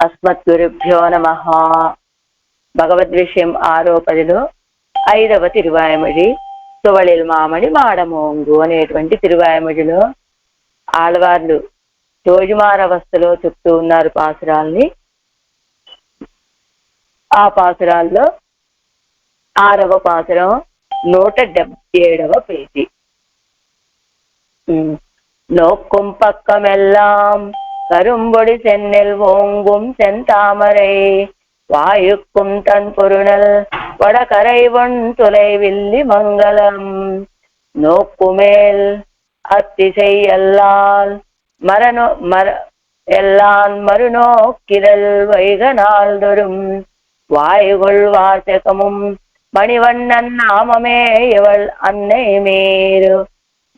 అస్మద్గురుభ్యో నమః. భగవద్విషయం 6వ పదిలో 5వ తిరువాయమడి తువళిల్ మామడి మాడమోంగు అనేటువంటి తిరువాయమడిలో ఆళ్వార్లు తోజుమారవస్థలో చెప్తూ ఉన్నారు పాసురాల్ని. ఆ పాసురాల్లో 6వ పాసురం 177వ పేజీ. நோக்கும் பக்கமெல்லாம் கரும்பொடி சென்னல் ஓங்கும் செந்தாமரை வாயுக்கும் தன் பொருணல் வடகரைவன் தொலைவில்லி மங்களம் நோக்குமேல் அத்திசை எல்லால் எல்லான் மறுநோக்கிரல் வைக நாள்தொரும் வாயுகொள் வாசகமும் மணிவண்ணன் நாமமே இவள் அன்னை மேரு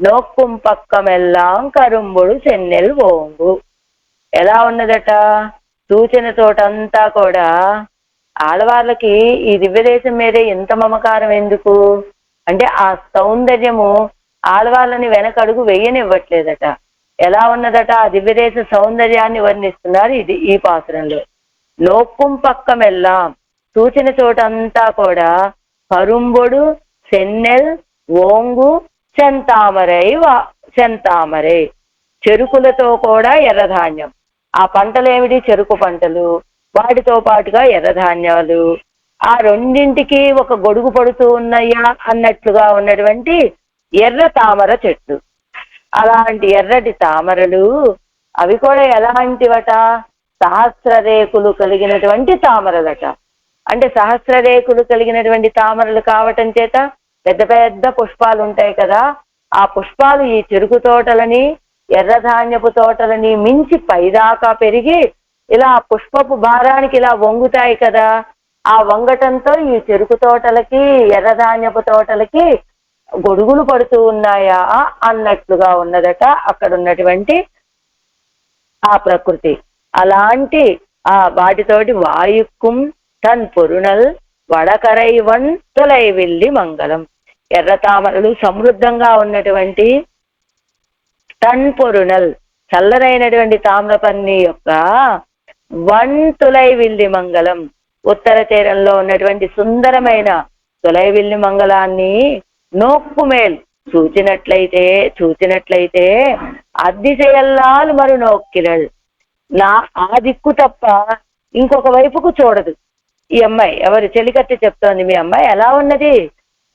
నోక్కుం పక్కమెల్లాం కరుంబుడు చెన్నెల్ ఓంగు. ఎలా ఉన్నదట? సూచన తోటంతా కూడా ఆడవాళ్ళకి ఈ దివ్యదేశం మీదే ఎంత మమకారం ఎందుకు అంటే ఆ సౌందర్యము ఆడవాళ్ళని వెనకడుగు వెయ్యనివ్వట్లేదట. ఎలా ఉన్నదట? ఆ దివ్యదేశ సౌందర్యాన్ని వర్ణిస్తున్నారు ఈ పాసురంలో. నోక్కుం పక్కమెల్లాం సూచన చోటంతా కూడా కరుంబొడు చెన్నెల్ ఓంగు చెంతామరై చెరుకులతో కూడా ఎర్రధాన్యం. ఆ పంటలేమిటి? చెరుకు పంటలు, వాటితో పాటుగా ఎర్రధాన్యాలు. ఆ రెండింటికి ఒక గొడుగు పడుతూ ఉన్నాయా అన్నట్లుగా ఉన్నటువంటి ఎర్ర తామర చెట్టు. అలాంటి ఎర్రటి తామరలు అవి కూడా ఎలాంటివట? సహస్రరేకులు కలిగినటువంటి తామరలట. అంటే సహస్రరేకులు కలిగినటువంటి తామరలు కావటం చేత పెద్ద పెద్ద పుష్పాలు ఉంటాయి కదా, ఆ పుష్పాలు ఈ చెరుకు తోటలని ఎర్రధాన్యపు తోటలని మించి పైదాకా పెరిగి ఇలా పుష్పపు భారానికి ఇలా వంగుతాయి కదా. ఆ వంగటంతో ఈ చెరుకు తోటలకి ఎర్రధాన్యపు తోటలకి గొడుగులు పడుతూ ఉన్నాయా అన్నట్లుగా ఉన్నదట అక్కడ ఉన్నటువంటి ఆ ప్రకృతి. అలాంటి ఆ వాటితోటి వాయుక్కుం తన్ పొరుణల్ వడకరైవన్ తొలైవిల్లి మంగళం. ఎర్ర తామరలు సమృద్ధంగా ఉన్నటువంటి తన్ పొరుణల్ చల్లరైనటువంటి తామ్రపర్ణి యొక్క వన్ తొలైవిల్లి మంగళం ఉత్తర తీరంలో ఉన్నటువంటి సుందరమైన తొలైవిల్లి మంగళాన్ని నోక్కుమేల్ చూచినట్లయితే అద్దిశయల్లాలు మరు నోక్కిరల్ ఆ దిక్కు తప్ప ఇంకొక వైపుకు చూడదు. ఈ అమ్మాయి ఎవరు? చెలికత్తి చెప్తోంది. మీ అమ్మాయి ఎలా ఉన్నది?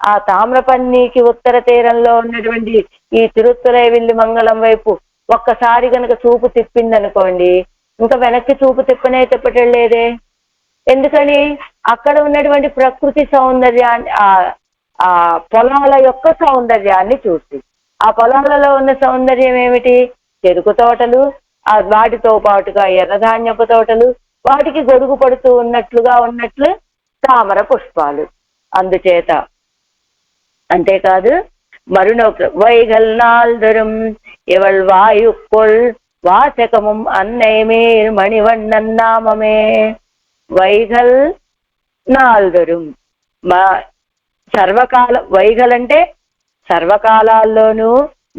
ఆ తామ్రపర్ణికి ఉత్తర తీరంలో ఉన్నటువంటి ఈ తిరుత్తరైవిల్లి మంగళం వైపు ఒక్కసారి కనుక చూపు తిప్పిందనుకోండి, ఇంకా వెనక్కి చూపు తిప్పటం లేదే. ఎందుకని? అక్కడ ఉన్నటువంటి ప్రకృతి సౌందర్యాన్ని, ఆ పొలాల యొక్క సౌందర్యాన్ని చూసి, ఆ పొలాలలో ఉన్న సౌందర్యం ఏమిటి? చెరుకు తోటలు, వాటితో పాటుగా ఎర్రధాన్యపు తోటలు, వాటికి గొడుగు పడుతూ ఉన్నట్లు తామర పుష్పాలు. అందుచేత అంతేకాదు మరునొక వైగల్ నాల్దొரும் ఇవళ్ వాయుక్కొள் వాచకముం అన్నైమేర్ మణివண்ணన్ నామమే. వైగల్ నాల్దొரும் సర్వకాల వైగల్ అంటే సర్వకాలాల్లోనూ,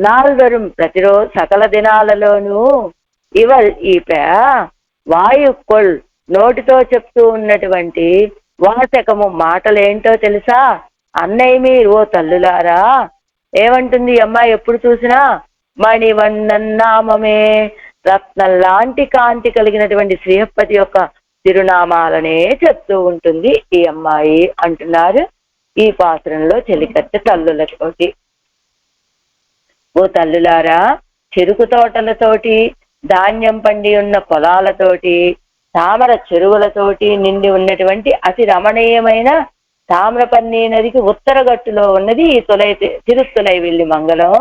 నాల్దొரும் ప్రతిరోజు సకల దినాలలోనూ, ఇవళ్ వాయుక్కొள் నోటితో చెప్తూ ఉన్నటువంటి వాచకము మాటలేంటో తెలుసా? అన్నయ్య మీరు ఓ తల్లులారా ఏమంటుంది ఈ అమ్మాయి? ఎప్పుడు చూసినా మణివண்ணన్ నామమే రత్నం లాంటి కాంతి కలిగినటువంటి శ్రీహపతి యొక్క తిరునామాలనే చెప్తూ ఉంటుంది ఈ అమ్మాయి అంటున్నారు ఈ పాత్రంలో చెలికత్తె తల్లులతోటి. ఓ తల్లులారా, చెరుకు తోటలతోటి, ధాన్యం పండి ఉన్న పొలాలతోటి, తామర చెరువులతోటి నిండి ఉన్నటువంటి అతి రమణీయమైన తామ్రపర్ణి నదికి ఉత్తర గట్టులో ఉన్నది ఈ తిరుత్తొలైవిల్లి మంగళం.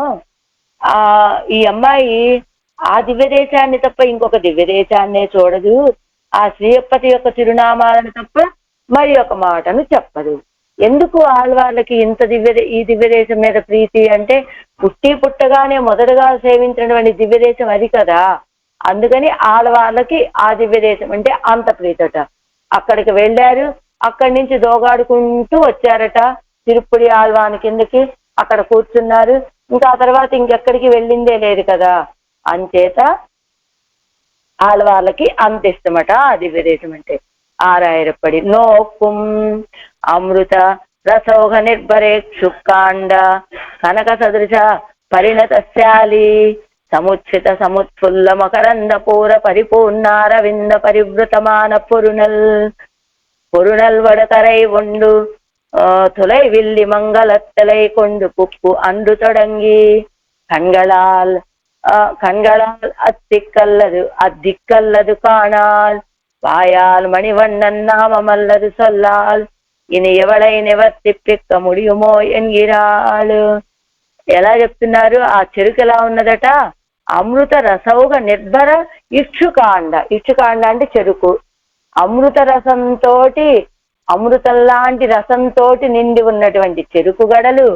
ఈ అమ్మాయి ఆ దివ్యదేశాన్ని తప్ప ఇంకొక దివ్యదేశాన్నే చూడదు. ఆ శ్రీహపతి యొక్క తిరునామాలను తప్ప మరి ఒక మాటను చెప్పదు. ఎందుకు ఆళ్వార్లకి ఇంత ఈ దివ్యదేశం మీద ప్రీతి అంటే, పుట్టగానే మొదటగా సేవించినటువంటి దివ్యదేశం అది కదా. అందుకని ఆళ్వార్లకి ఆ దివ్యదేశం అంటే అంత ప్రీతట. అక్కడికి వెళ్ళారు, అక్కడి నుంచి దోగాడుకుంటూ వచ్చారట. తిరుప్పుడి ఆళ్వాని కిందకి అక్కడ కూర్చున్నారు. ఇంకా ఆ తర్వాత ఇంకెక్కడికి వెళ్ళిందే లేదు కదా. అంచేత ఆళ్వార్లకి అంత ఇష్టమట ఆ దివ్యదేశం అంటే. ఆరాయిరప్పడి నోక్కుం అమృత రసౌఘ నిర్భరే క్షుక్కాండ కనక సదృశ పరిణతశాలి సముచ్చిత సముత్ఫుల్ల మకరంద పూర పరిపూర్ణారవింద పరివృతమాన பொருணல் வடகரை ஒண்டு துளை வில்லி மங்களத்தலை கொண்டு புப்பு அன்று தொடங்கி கண்களால் அத்திக்கல்லது காணால் வாயால் மணிவண்ணன் நாமமல்லது சொல்லால் ఇని ఎవడై నివర్తిప్పిక్క ముడియుమో ఎన్గిరాళ్ళు. ఎలా చెప్తున్నారు? ఆ చెరుకు ఎలా ఉన్నదట? అమృత రసౌగ నిర్భర ఇక్షుకాండ. ఇక్షుకాండ అంటే చెరుకు. అమృత రసంతో అమృతంలాంటి రసంతో నిండి ఉన్నటువంటి చెరుకు గడలు.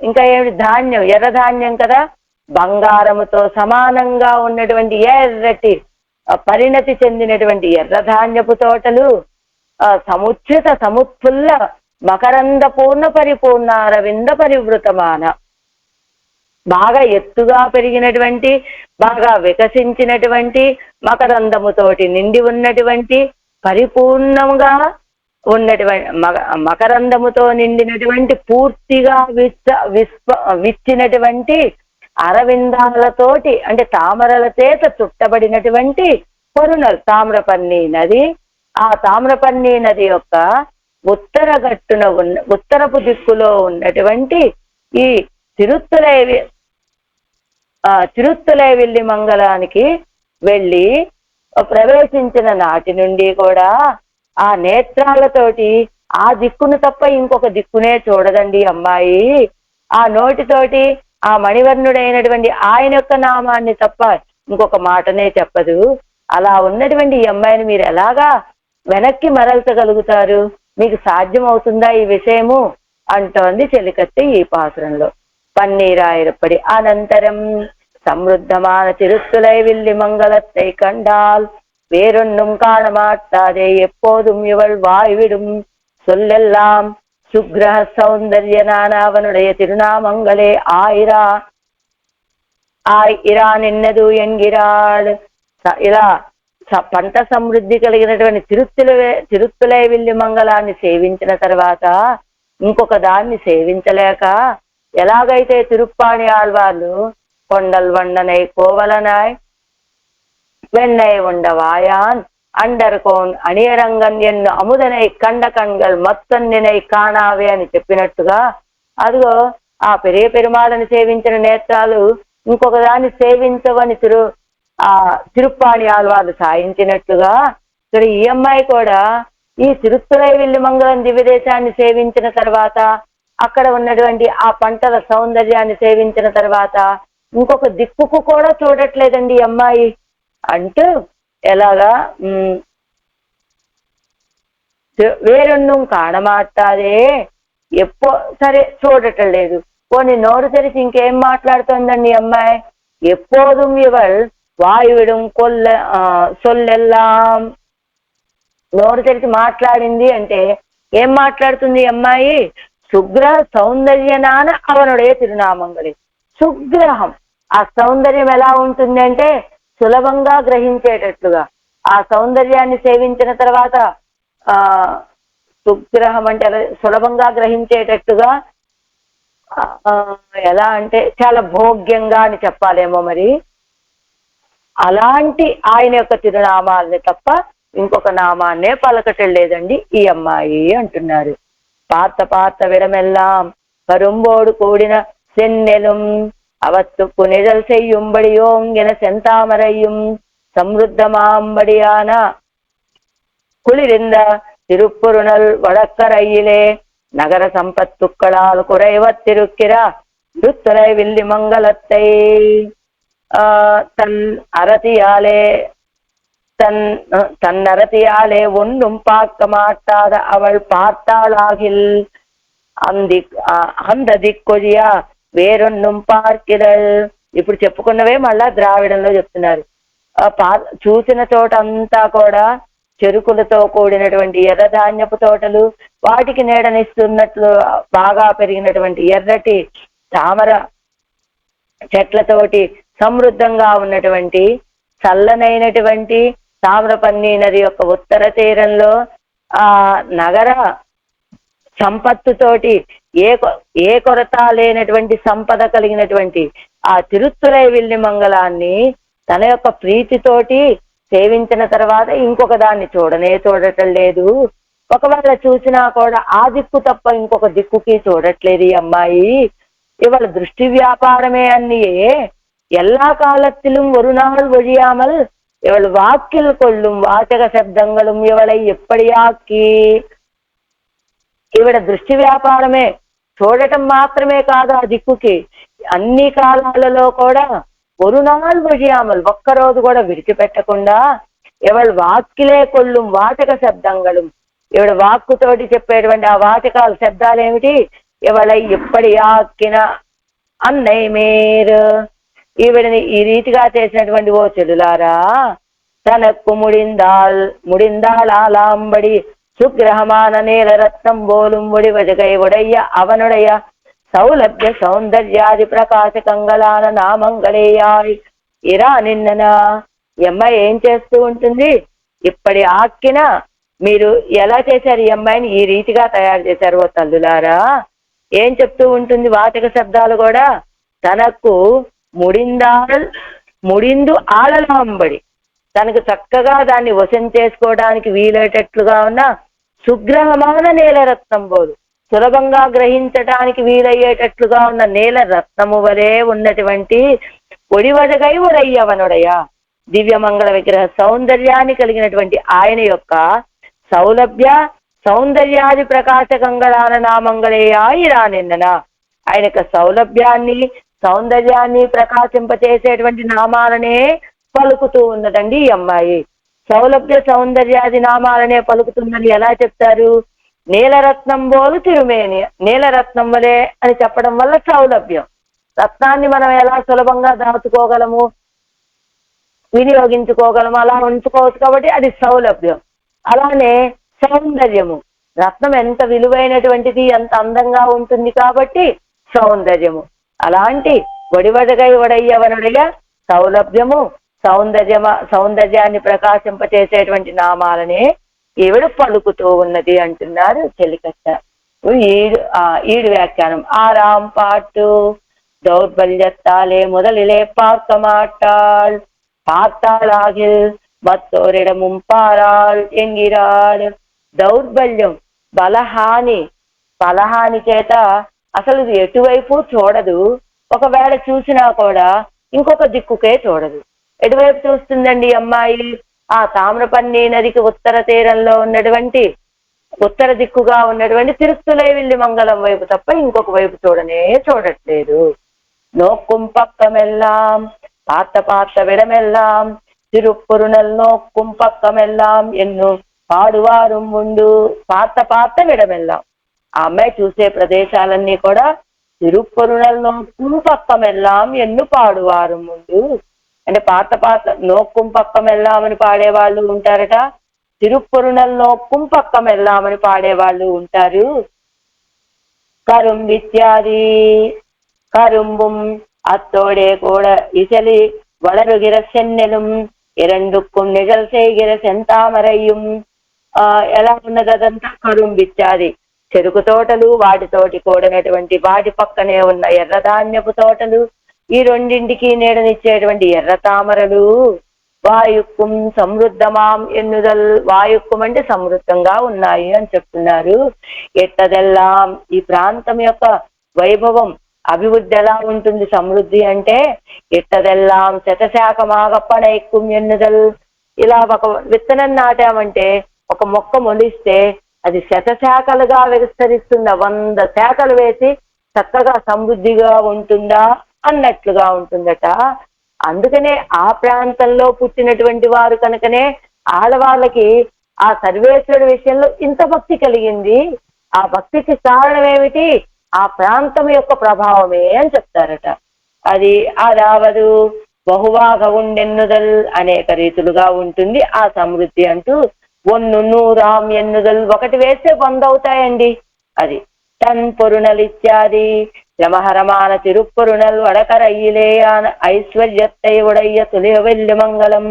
ఇంకా ఏమిటి? ధాన్యం, ఎర్ర ధాన్యం కదా, బంగారముతో సమానంగా ఉన్నటువంటి ఎర్రటి పరిణతి చెందినటువంటి ఎర్రధాన్యపు తోటలు, సముచిత సముత్ఫుల్ల మకరంద పూర్ణ పరిపూర్ణ అరవింద పరివృతమాన, బాగా ఎత్తుగా పెరిగినటువంటి, బాగా వికసించినటువంటి, మకరందముతోటి నిండి ఉన్నటువంటి, పరిపూర్ణంగా ఉన్నటువంటి మకరందముతో నిండినటువంటి, పూర్తిగా విచ్చినటువంటి అరవిందాలతోటి అంటే తామరల చేత చుట్టబడినటువంటి పొరునల్ తామ్రపర్ణి నది. ఆ తామ్రపర్ణి నది యొక్క ఉత్తరపు దిక్కులో ఉన్నటువంటి ఈ తిరుత్తలైవిల్లి మంగళానికి వెళ్ళి ప్రవేశించిన నాటి నుండి కూడా ఆ నేత్రాలతోటి ఆ దిక్కును తప్ప ఇంకొక దిక్కునే చూడదండి అమ్మాయి. ఆ నోటితోటి ఆ మణివర్ణుడైనటువంటి ఆయన యొక్క నామాన్ని తప్ప ఇంకొక మాటనే చెప్పదు. అలా ఉన్నటువంటి ఈ అమ్మాయిని మీరు ఎలాగా వెనక్కి మరల్చగలుగుతారు? మీకు సాధ్యమవుతుందా ఈ విషయము అంటోంది చెలికత్తి ఈ పాసురంలో. పన్నీరాయిరప్పడి అనంతరం సమృద్ధమాన తిరుత్తులైవిల్లి మంగళத்தை கண்டால் வேறொன்னும் காண மாட்டாதே எப்போதும் இவள் வாய்விடும் சொல்லெல்லாம் சுக்ரஹ சௌந்தர்யனான அவனுடைய திருநாமங்களே ఆయిరా నిన్నదు ఎన్గిరాళ్. ఇలా పంట సమృద్ధి కలిగినటువంటి తిరుత్తులైవిల్లి మంగళాన్ని సేవించిన తర్వాత ఇంకొక దాన్ని సేవించలేక ఎలాగైతే తిరుప్పాణి ఆళ్వార్లు కొండల్ వండనై కోవలనాయ్ వెన్నై ఉండవాయాన్ అండర్కోన్ అణియరంగన్ ఎన్ను అముదనై కండ కణ్గల్ మొత్తన్నినై కాణావే అని చెప్పినట్టుగా, అదిగో ఆ పెరుమాళని సేవించిన నేత్రాలు ఇంకొక దాన్ని సేవించవని తిరుప్పాణి ఆళ్వార్లు సాయించినట్లుగా ఇక్కడ ఈ అమ్మాయి కూడా ఈ తిరుత్తలైవిల్లి మంగళం దివ్యదేశాన్ని సేవించిన తర్వాత, అక్కడ ఉన్నటువంటి ఆ పంటల సౌందర్యాన్ని సేవించిన తర్వాత ఇంకొక దిక్కుకు కూడా చూడట్లేదండి ఈ అమ్మాయి అంటూ, ఎలాగా వేరొన్నం కాణమాటాదే సరే చూడటం లేదు, పోనీ నోరు తెరిచి ఇంకేం మాట్లాడుతోందండి ఈ అమ్మాయి? ఎప్పోదుం ఇవల్ వాయువిడం సొల్లెల్లాం. నోరు తెరిచి మాట్లాడింది అంటే ఏం మాట్లాడుతుంది ఈ అమ్మాయి? సుగ్రహ సౌందర్యనాన అవనుడే తిరునామంగళి. సుగ్రహం, ఆ సౌందర్యం ఎలా ఉంటుంది అంటే సులభంగా గ్రహించేటట్లుగా, ఆ సౌందర్యాన్ని సేవించిన తర్వాత సుగ్రహం అంటే సులభంగా గ్రహించేటట్టుగా, ఎలా అంటే చాలా భోగ్యంగా అని చెప్పాలేమో మరి. అలాంటి ఆయన యొక్క తిరునామాల్ని తప్ప ఇంకొక నామాన్నే పలకటం లేదండి ఈ అమ్మాయి అంటున్నారు. పాత విడమెల్లాం కరుంబోడు కూడిన సెన్నెలుం అవత్తుకు నిழல் செய்யும்படியோங்கின செந்தாமரையும் சம்ருத்தமாம்படியான குளிர்ந்த திருப்புருணல் வடக்கரையிலே நகர சம்பத்துக்களால் குறைவத்திருக்கிற திருத்துலைவில்லி மங்கலத்தை தன்னரத்தியாலே ஒன்றும் பார்க்க மாட்டாத அவள் பார்த்தாளாகில் அந்த దిక్కొజియా వేరొన్నం పార్కిరల్. ఇప్పుడు చెప్పుకున్నవే మళ్ళా ద్రావిడంలో చెప్తున్నారు. చూసిన చోట అంతా కూడా చెరుకులతో కూడినటువంటి ఎర్రధాన్యపు తోటలు, వాటికి నీడనిస్తున్నట్లు బాగా పెరిగినటువంటి ఎర్రటి తామర చెట్లతోటి సమృద్ధంగా ఉన్నటువంటి చల్లనైనటువంటి తామ్రపర్ణి నది యొక్క ఉత్తర తీరంలో ఆ నగర సంపత్తుతోటి ఏ కొరత లేనటువంటి సంపద కలిగినటువంటి ఆ తిరుత్తురైవిల్లి మంగళాన్ని తన యొక్క ప్రీతితోటి సేవించిన తర్వాత ఇంకొక దాన్ని చూడటం లేదు. ఒకవేళ చూసినా కూడా ఆ దిక్కు తప్ప ఇంకొక దిక్కుకి చూడట్లేదు ఈ అమ్మాయి. ఇవాళ దృష్టి వ్యాపారమే అన్నియే எல்லா காலத்திலும் ஒரு நாள் ஒழியாமல் இவள் வாக்கில் கொள்ளும் வாசக శబ్దంగళం ఇవళை ఎప్పటియాకి. ఈవిడ దృష్టి వ్యాపారమే, చూడటం మాత్రమే కాదు ఆ దిక్కుకి, అన్ని కాలాలలో కూడా ఒరునాల్ ఒழிయామల్ ఒక్కరోజు కూడా విడిచిపెట్టకుండా ఇవళ వాక్కిలే కొల్లుం వాచక శబ్దంగళం, ఈవిడ వాక్కుతోటి చెప్పేటువంటి ఆ వాచకాల శబ్దాలు ఏమిటి? ఇవళై ఎప్పటి ఆక్కిన అన్నయ్య మీరు. ఈవిడని ఈ రీతిగా చేసినటువంటి ఓ చెల్లులారా, తనకు முடிந்தாளாம்படி சுக்கிரகமான நீல ரத்னம் போலும் முடிவஜகை உடைய அவனுடைய సౌలభ్య సౌందర్యాది ప్రకాశకంగళాన నామంగళేయాయ్ ఇరా నిన్నన. ఈ అమ్మాయి ఏం చేస్తూ ఉంటుంది? ఇప్పటి ఆక్కిన మీరు ఎలా చేశారు? ఈ అమ్మాయిని ఈ రీతిగా తయారు చేశారు ఓ తల్లులారా. ఏం చెప్తూ ఉంటుంది? వాచక శబ్దాలు కూడా తనకు ముడిందు ఆళలాంబడి, తనకు చక్కగా దాన్ని వశం చేసుకోవడానికి వీలయ్యేటట్లుగా ఉన్న సుగ్రహమాన నీలరత్నం బోలు, సులభంగా గ్రహించడానికి వీలయ్యేటట్లుగా ఉన్న నీల రత్నము వలె ఉన్నటువంటి ఒడివడగై ఒరయ్యవనుడయ, దివ్యమంగళ విగ్రహ సౌందర్యాన్ని కలిగినటువంటి ఆయన యొక్క సౌలభ్య సౌందర్యాది ప్రకాశకంగళాన నామంగళేయాయి రానిన్నన. ఆయన యొక్క సౌలభ్యాన్ని సౌందర్యాన్ని ప్రకాశింపచేసేటువంటి నామాలనే పలుకుతూ ఉన్నదండి ఈ అమ్మాయి. సౌలభ్య సౌందర్యాది నామాలనే పలుకుతుందని ఎలా చెప్తారు? నీలరత్నం బోలు తిరుమేని, నీలరత్నం వలే అని చెప్పడం వల్ల సౌలభ్యం. రత్నాన్ని మనం ఎలా సులభంగా దాచుకోగలము, వినియోగించుకోగలము, అలా ఉంచుకోవచ్చు కాబట్టి అది సౌలభ్యం. అలానే సౌందర్యము, రత్నం ఎంత విలువైనటువంటిది, ఎంత అందంగా ఉంటుంది కాబట్టి సౌందర్యము. అలాంటి ఒడివడగై ఒడయ్యవనుడిగా సౌలభ్యము సౌందర్యాన్ని ప్రకాశింపచేసేటువంటి నామాలనే ఈవిడ పలుకుతూ ఉన్నది అంటున్నారు చెలికట్ట. ఈడు వ్యాఖ్యానం. ఆరాం పాటు దౌర్బల్యత్తాలే முதலிலே பார்க்க மாட்டாள், பார்த்தாளாகில் மத்தோரிடமும் பாராள் என்கிறாள். దౌర్బల్యం, బలహాని చేత అసలు ఎటువైపు చూడదు. ఒకవేళ చూసినా కూడా ఇంకొక దిక్కుకే చూడదు. ఎటువైపు చూస్తుందండి అమ్మాయి? ఆ తామ్రపర్ణి నదికి ఉత్తర తీరంలో ఉన్నటువంటి ఉత్తర దిక్కుగా ఉన్నటువంటి తిరుత్తులైవిల్లి మంగళం వైపు తప్ప ఇంకొక వైపు చూడట్లేదు. నోక్కుం పక్కమెల్లాం పాత విడమెల్లాం తిరుప్పురునల్ నోక్కుం పక్కమెల్లాం ఎన్ను పాడువారు ముందు పాత విడమెల్లాం. ఆ అమ్మాయి చూసే ప్రదేశాలన్నీ కూడా తిరుప్పురునల్ నోక్కుం పక్కమెల్లాం ఎన్ను పాడువారు ముందు అంటే పాత నోక్కుం పక్కమెల్లామని పాడేవాళ్ళు ఉంటారట, తిరుప్పురునల్ నోక్కుం పక్కమెల్లామని పాడేవాళ్ళు ఉంటారు. కరుంబిత్యాది கரும்பும் அத்தோடே கூட இசலி வளருகிற சென்னெலும் இரண்டுக்கும் நிழல் செய்கிற செந்தாமரையும். ఎలా ఉన్నది అదంతా? కరుంబిత్యాది చెరుకు తోటలు, వాటితోటి కూడినటువంటి వాటి పక్కనే ఉన్న ఎర్రధాన్యపు తోటలు, ఈ రెండింటికి నీడనిచ్చేటువంటి ఎర్ర తామరలు. వాయుక్కుం సమృద్ధమాం ఎన్నుదల్, వాయుక్కుం అంటే సమృద్ధంగా ఉన్నాయి అని చెప్తున్నారు. ఎట్టదెల్లాం ఈ ప్రాంతం యొక్క వైభవం అభివృద్ధి ఎలా ఉంటుంది? సమృద్ధి అంటే ఎట్టదెల్లాం శతశాఖమాగప్పడైక్కుం ఎన్నుదల్. ఇలా ఒక విత్తనం నాటామంటే ఒక మొక్క మొలిస్తే అది శతశాఖలుగా విస్తరిస్తుందా, 100 శాఖలు వేసి చక్కగా సమృద్ధిగా ఉంటుందా అన్నట్లుగా ఉంటుందట. అందుకనే ఆ ప్రాంతంలో పుట్టినటువంటి వారు కనుకనే ఆడవాళ్ళకి ఆ సర్వేశ్వరుడి విషయంలో ఇంత భక్తి కలిగింది. ఆ భక్తికి కారణం ఏమిటి? ఆ ప్రాంతం యొక్క ప్రభావమే అని చెప్తారట. అది అదావదు బహువాగ ఉండెన్నుదల్ అనేక రీతులుగా ఉంటుంది ఆ సమృద్ధి అంటూ ఒన్ను నూరాం ఎన్నుదల్ ఒకటి వేస్తే 100 అవుతాయండి. అది తన్ పొరుణల్ ఇత్యాది యమహరమాన తిరుప్పొరుణల్ వడకరయ్యిలేయాన ఐశ్వర్యత్తై ఉడయ్య తులియవెల్లి మంగళం.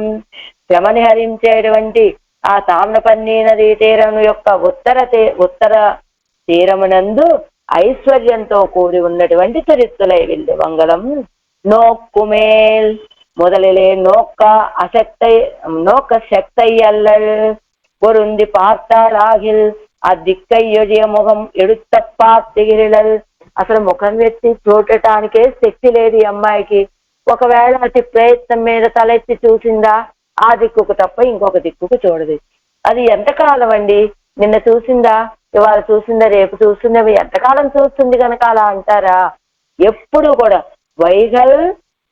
శ్రమని హరించేటువంటి ఆ తామ్రపర్ణి నదీ తీరము యొక్క ఉత్తర తీరమునందు ఐశ్వర్యంతో కూడి ఉన్నటువంటి తిరుత్తులై వెల్లి మంగళం. நோக்குமேல் முதலிலே நோக்க சக்தை அல்லல் பொருந்தி பார்த்தால் ஆகில் అదిక్కయ్యొజియ ముఖం ఎడుత పార్తిగిరిలల్. అసలు ముఖం ఎత్తి చూడటానికే శక్తి లేదు ఈ అమ్మాయికి. ఒకవేళ అతి ప్రయత్నం మీద తలెత్తి చూసిందా ఆ దిక్కుకు తప్ప ఇంకొక దిక్కుకు చూడదు. అది ఎంతకాలం అండి? నిన్న చూసిందా, ఇవాళ చూసిందా, రేపు చూసిందా, ఎంతకాలం చూస్తుంది కనుక అలా అంటారా? ఎప్పుడు కూడా వైగల్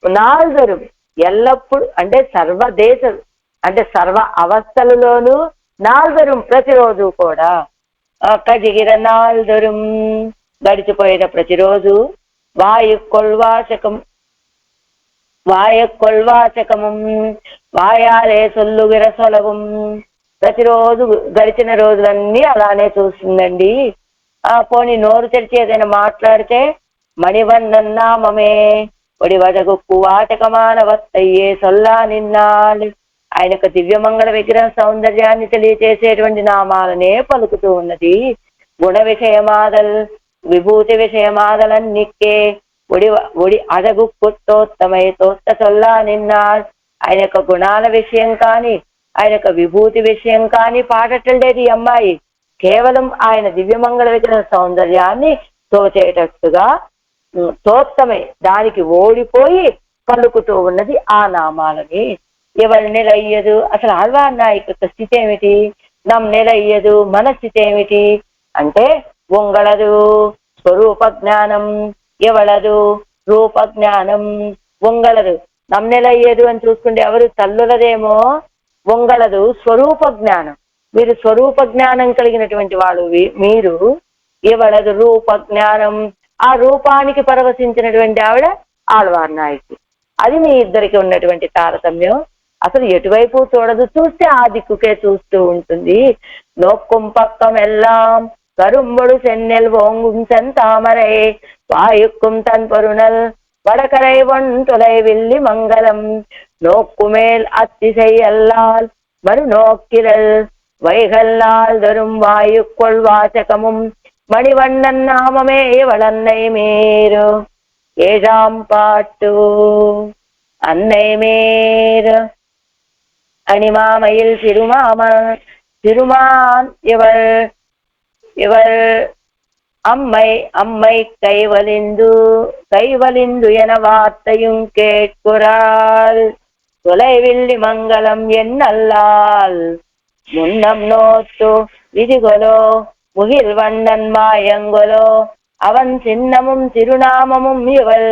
నాల్దరు ఎల్లప్పుడు అంటే సర్వదేశ అంటే సర్వ అవస్థలలోనూ నాల్దరు ప్రతిరోజు కూడా కజిగిర నాల్దరం గడిచిపోయిన ప్రతిరోజు వాయకొల్వాచకము వాయాలే సొల్లుగిర సొలవం. ప్రతిరోజు గడిచిన రోజులన్నీ అలానే చూస్తుందండి. పోనీ నోరు తెరిచి ఏదైనా మాట్లాడితే మణివన్నన్నామమే ఒడివడగుక్కు వాటకమానవత్తయ్యే సొల్లా నిన్నాళ్ళు. ఆయనకు దివ్యమంగళ విగ్రహ సౌందర్యాన్ని తెలియచేసేటువంటి నామాలనే పలుకుతూ ఉన్నది. గుణ విషయమాదల్ విభూతి విషయమాదలన్నిక్కే ఒడి అడగుక్కు తోత్తమై తోత్త సొల్లా నిన్నాళ్. ఆయన యొక్క గుణాల విషయం కానీ ఆయన యొక్క విభూతి విషయం కానీ పాడటం లేదు ఈ అమ్మాయి. కేవలం ఆయన దివ్యమంగళ విగ్రహ సౌందర్యాన్ని తోచేటట్టుగా తోత్తమై దానికి ఓడిపోయి పలుకుతూ ఉన్నది ఆ నామాలని. ఎవరి నిలయ్యదు, అసలు ఆళ్వార్ నాయకు యొక్క స్థితి ఏమిటి? నమ్ నిలయ్యదు, మన స్థితి ఏమిటి అంటే ఉంగళదు స్వరూప జ్ఞానం, ఎవళదు రూప జ్ఞానం. ఉంగళదు నమ్ నిలయ్యదు అని చూసుకుంటే ఎవరు తల్లులదేమో, ఉంగళదు స్వరూప జ్ఞానం. మీరు స్వరూప జ్ఞానం కలిగినటువంటి వాడు మీరు. ఎవళదు రూప జ్ఞానం, ఆ రూపానికి పరవశించినటువంటి ఆవిడ ఆళ్వార్ నాయకి. అది మీ ఇద్దరికి ఉన్నటువంటి తారతమ్యం. అసలు ఎటువైపు చూడదు, చూస్తే ఆ దిక్కుకే చూస్తూ ఉంటుంది. నోక్కుం పక్కం ఎల్లాం కరుంబడు సెన్నెల్ ఓంగుం సెంతామరై వాయుక్కుం తన్ పొరుణల్ வடகரை தொலை வில்லி மங்களம். நோக்குமேல் அத்திசை அல்லால் மறு நோக்கிரல் வைகல்லால் தரும் வாயுக்குள் வாசகமும் மணிவண்ணன் நாமமே வளன்னை மேரு. ஏழாம் பாட்டு. அன்னை மேரு அணிமாமையில் திருமான் இவள் அம்மை கைவலிந்து என வார்த்தையும் கேட்குறாள். தொலைவில்லி மங்களம் என்னல்லால் முன்னம் நோத்து விதிகொலோ முகில் வண்ணன் மாயங்கொலோ அவன் சின்னமும் திருநாமமும் இவள்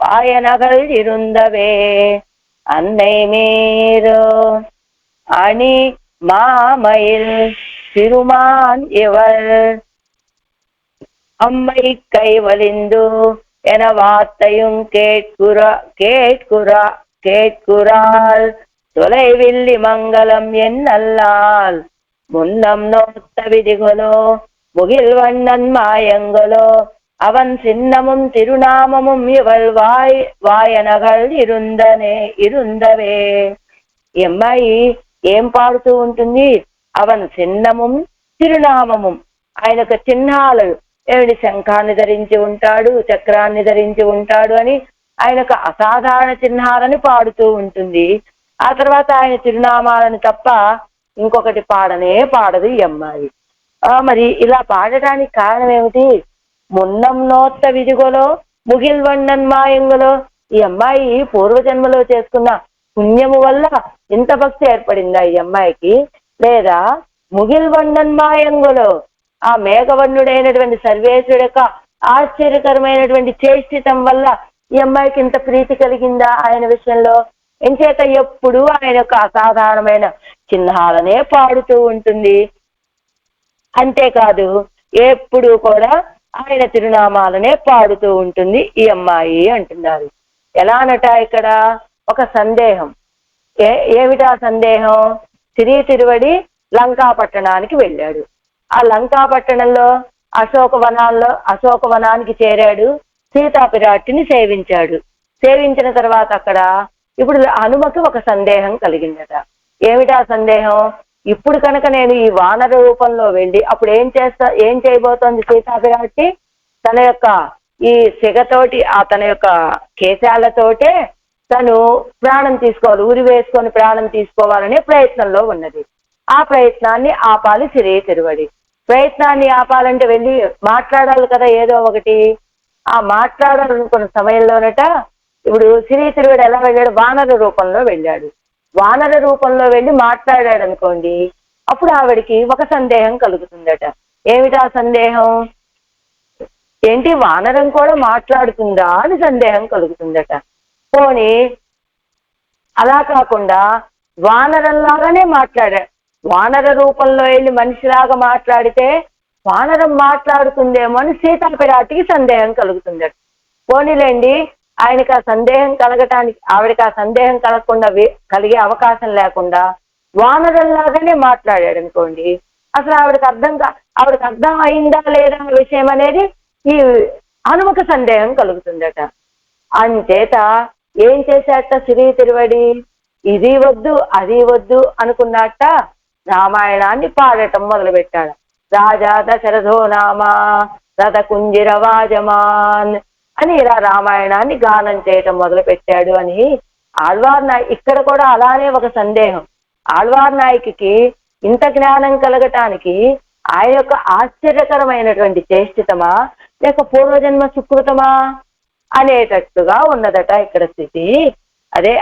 வாயனகள் இருந்தவே. அன்னை மீரோ அணி மாமையில் திருமான் இவள் அம்மை கைவலிந்து என வார்த்தையும் கேட்குறாள். தொலைவில்லி மங்களம் என்னல்லால் முன்னம் நோத்த விதிகளோ முகில் வண்ணன் மாயங்களோ அவன் சின்னமும் திருநாமமும் இவள் వాయనగల్ இருந்தవే. ఈ అమ్మాయి ఏం పాడుతూ ఉంటుంది? అవన్ చిన్నము తిరునామము, ఆయన యొక్క చిహ్నాలు ఏమిటి? శంఖాన్ని ధరించి ఉంటాడు, చక్రాన్ని ధరించి ఉంటాడు అని ఆయన యొక్క అసాధారణ చిహ్నాలని పాడుతూ ఉంటుంది. ఆ తర్వాత ఆయన చిరునామాలను తప్ప ఇంకొకటి పాడదు ఈ అమ్మాయి. మరి ఇలా పాడటానికి కారణం ఏమిటి? మున్నం నోత్త విధిగొలో ముగిల్ వన్నన్ మాయంగులో. ఈ అమ్మాయి పూర్వజన్మలో చేసుకున్న పుణ్యము వల్ల ఇంత భక్తి ఏర్పడిందా ఈ అమ్మాయికి? లేదా ముగిల్ వన్నన్ మాయంగులో ఆ మేఘవర్ణుడైనటువంటి సర్వేశ్వరుడు యొక్క ఆశ్చర్యకరమైనటువంటి చేష్టితం వల్ల ఈ అమ్మాయికి ఇంత ప్రీతి కలిగిందా ఆయన విషయంలో? ఎంచేత ఎప్పుడు ఆయన యొక్క అసాధారణమైన చిహ్నాలనే పాడుతూ ఉంటుంది. అంతేకాదు ఎప్పుడు కూడా ఆయన తిరునామాలనే పాడుతూ ఉంటుంది ఈ అమ్మాయి అంటున్నారు. ఎలానట ఇక్కడ ఒక సందేహం. ఏమిటా సందేహం? సిరి తిరువడి లంకా పట్టణానికి వెళ్ళాడు. ఆ లంకా పట్టణంలో అశోకవనానికి చేరాడు. సీతాపిరాటిని సేవించాడు. సేవించిన తర్వాత అక్కడ ఇప్పుడు హనుమకి ఒక సందేహం కలిగిందట. ఏమిటా సందేహం? ఇప్పుడు కనుక నేను ఈ వానర రూపంలో వెళ్ళి అప్పుడు ఏం చేయబోతోంది సీతాపిరాటి? తన యొక్క ఈ సిగతోటి తన యొక్క కేశాలతోటే తను ప్రాణం తీసుకోవాలి, ఊరి వేసుకొని ప్రాణం తీసుకోవాలనే ప్రయత్నంలో ఉన్నది. ఆ ప్రయత్నాన్ని ఆపాలి సిరి తిరువడి. ప్రయత్నాన్ని ఆపాలంటే వెళ్ళి మాట్లాడాలి కదా ఏదో ఒకటి. ఆ మాట్లాడాలనుకున్న సమయంలోనట ఇప్పుడు సిరి తిరువడి ఎలా వెళ్ళాడు? వానర రూపంలో వెళ్ళాడు. వానర రూపంలో వెళ్ళి మాట్లాడాడు అనుకోండి, అప్పుడు ఆవిడికి ఒక సందేహం కలుగుతుందట. ఏమిటా సందేహం? ఏంటి వానరం కూడా మాట్లాడుతుందా అని సందేహం కలుగుతుందట. పోనీ అలా కాకుండా వానరంలాగానే మాట్లాడాడు. వానర రూపంలో వెళ్ళి మనిషిలాగా మాట్లాడితే వానరం మాట్లాడుతుందేమో అని సీతాపిరాటికి సందేహం కలుగుతుందట. పోనీలేండి, ఆయనకి ఆ సందేహం కలగటానికి, ఆవిడకి ఆ సందేహం కలగకుండా కలిగే అవకాశం లేకుండా వానరంలాగానే మాట్లాడాడు అనుకోండి, అసలు ఆవిడకి అర్థం అయిందా లేదా విషయం అనేది ఈ హనుమకు సందేహం కలుగుతుందట. అంచేత ఏం చేశాట సిరి తిరువడి? ఇది వద్దు అది వద్దు అనుకున్నట్ట రామాయణాన్ని పాడటం మొదలుపెట్టాడు. రాజా దశరథో నామా రథ కుంజిర వాజమాన్ అని ఇలా రామాయణాన్ని గానం చేయటం మొదలు పెట్టాడు అని ఆళ్వార్ నాయక్. ఇక్కడ కూడా అలానే ఒక సందేహం. ఆళ్వార్ నాయకుకి ఇంత జ్ఞానం కలగటానికి ఆయన యొక్క ఆశ్చర్యకరమైనటువంటి చేష్టితమా లేక పూర్వజన్మ సుకృతమా అనేటట్టుగా ఉన్నదట ఇక్కడ స్థితి. అదే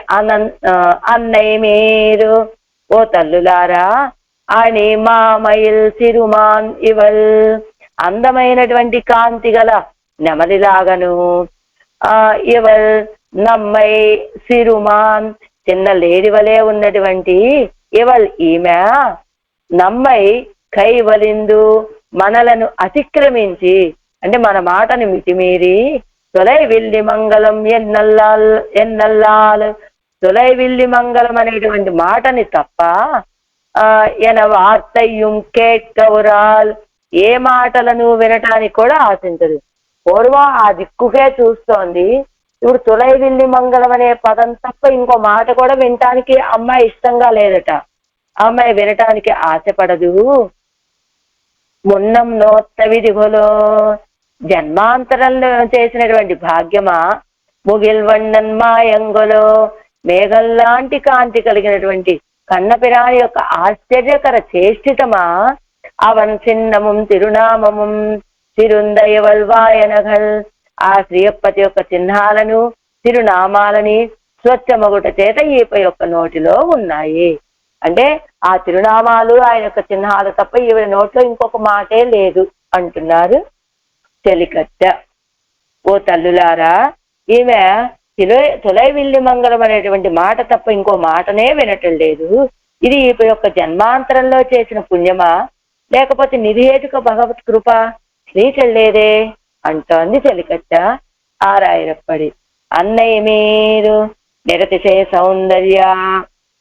అన్నయ్య మీరు ఓ తల్లులారా అని మామయిల్ సిరుమాన్ ఇవల్, అందమైనటువంటి కాంతి గల నెమలిలాగను, ఇవల్ నమ్మై సిరుమాన్ చిన్న లేడి వలె ఉన్నటువంటి ఇవల్ ఈమె నమ్మై కైవలిందు మనలను అతిక్రమించి, అంటే మన మాటని మితిమీరి తొలైవిల్లి మంగళం ఎన్నల్లాల్ తొలైవిల్లి మంగళం అనేటువంటి మాటని తప్ప ఎన వార్తయ్యం కేట్కౌరాల్ ఏ మాటలను వినటానికి కూడా ఆశించదు. పూర్వం ఆ దిక్కుకే చూస్తోంది. ఇప్పుడు తొలైవిల్లి మంగళం అనే పదం తప్ప ఇంకో మాట కూడా వినటానికి అమ్మాయి ఇష్టంగా లేదట. అమ్మాయి వినటానికి ఆశపడదు. మున్నం నోత్త విధిలో జన్మాంతరంలో చేసినటువంటి భాగ్యమా, ముగిల్వಣ್ಣన్ మాయంగులో మేఘల్లాంటి కాంతి కలిగినటువంటి కన్నపిరాణి యొక్క ఆశ్చర్యకర చేష్టితమా, అవన్ చిన్నముం తిరునామముం తిరుందయవల్వాయనగల్ ఆ శ్రీయప్పతి యొక్క చిహ్నాలను తిరునామాలని స్వచ్ఛమగుట చేత ఈప యొక్క నోటిలో ఉన్నాయి. అంటే ఆ తిరునామాలు ఆయన యొక్క చిహ్నాలు తప్ప ఈవిడ నోట్లో ఇంకొక మాటే లేదు అంటున్నారు చెలికత్త. ఓ తల్లులారా, ఈమె తొలైవిల్లి మంగళం అనేటువంటి మాట తప్ప ఇంకో మాటనే వినటం లేదు. ఇది ఈ యొక్క జన్మాంతరంలో చేసిన పుణ్యమా లేకపోతే నిధేతుక భగవత్ కృప శ్రీచెల్లేదే అంటోంది చెలికత్త ఆరాయిరప్పడి. అన్నయ్య మీరు నిరతిశయ సౌందర్య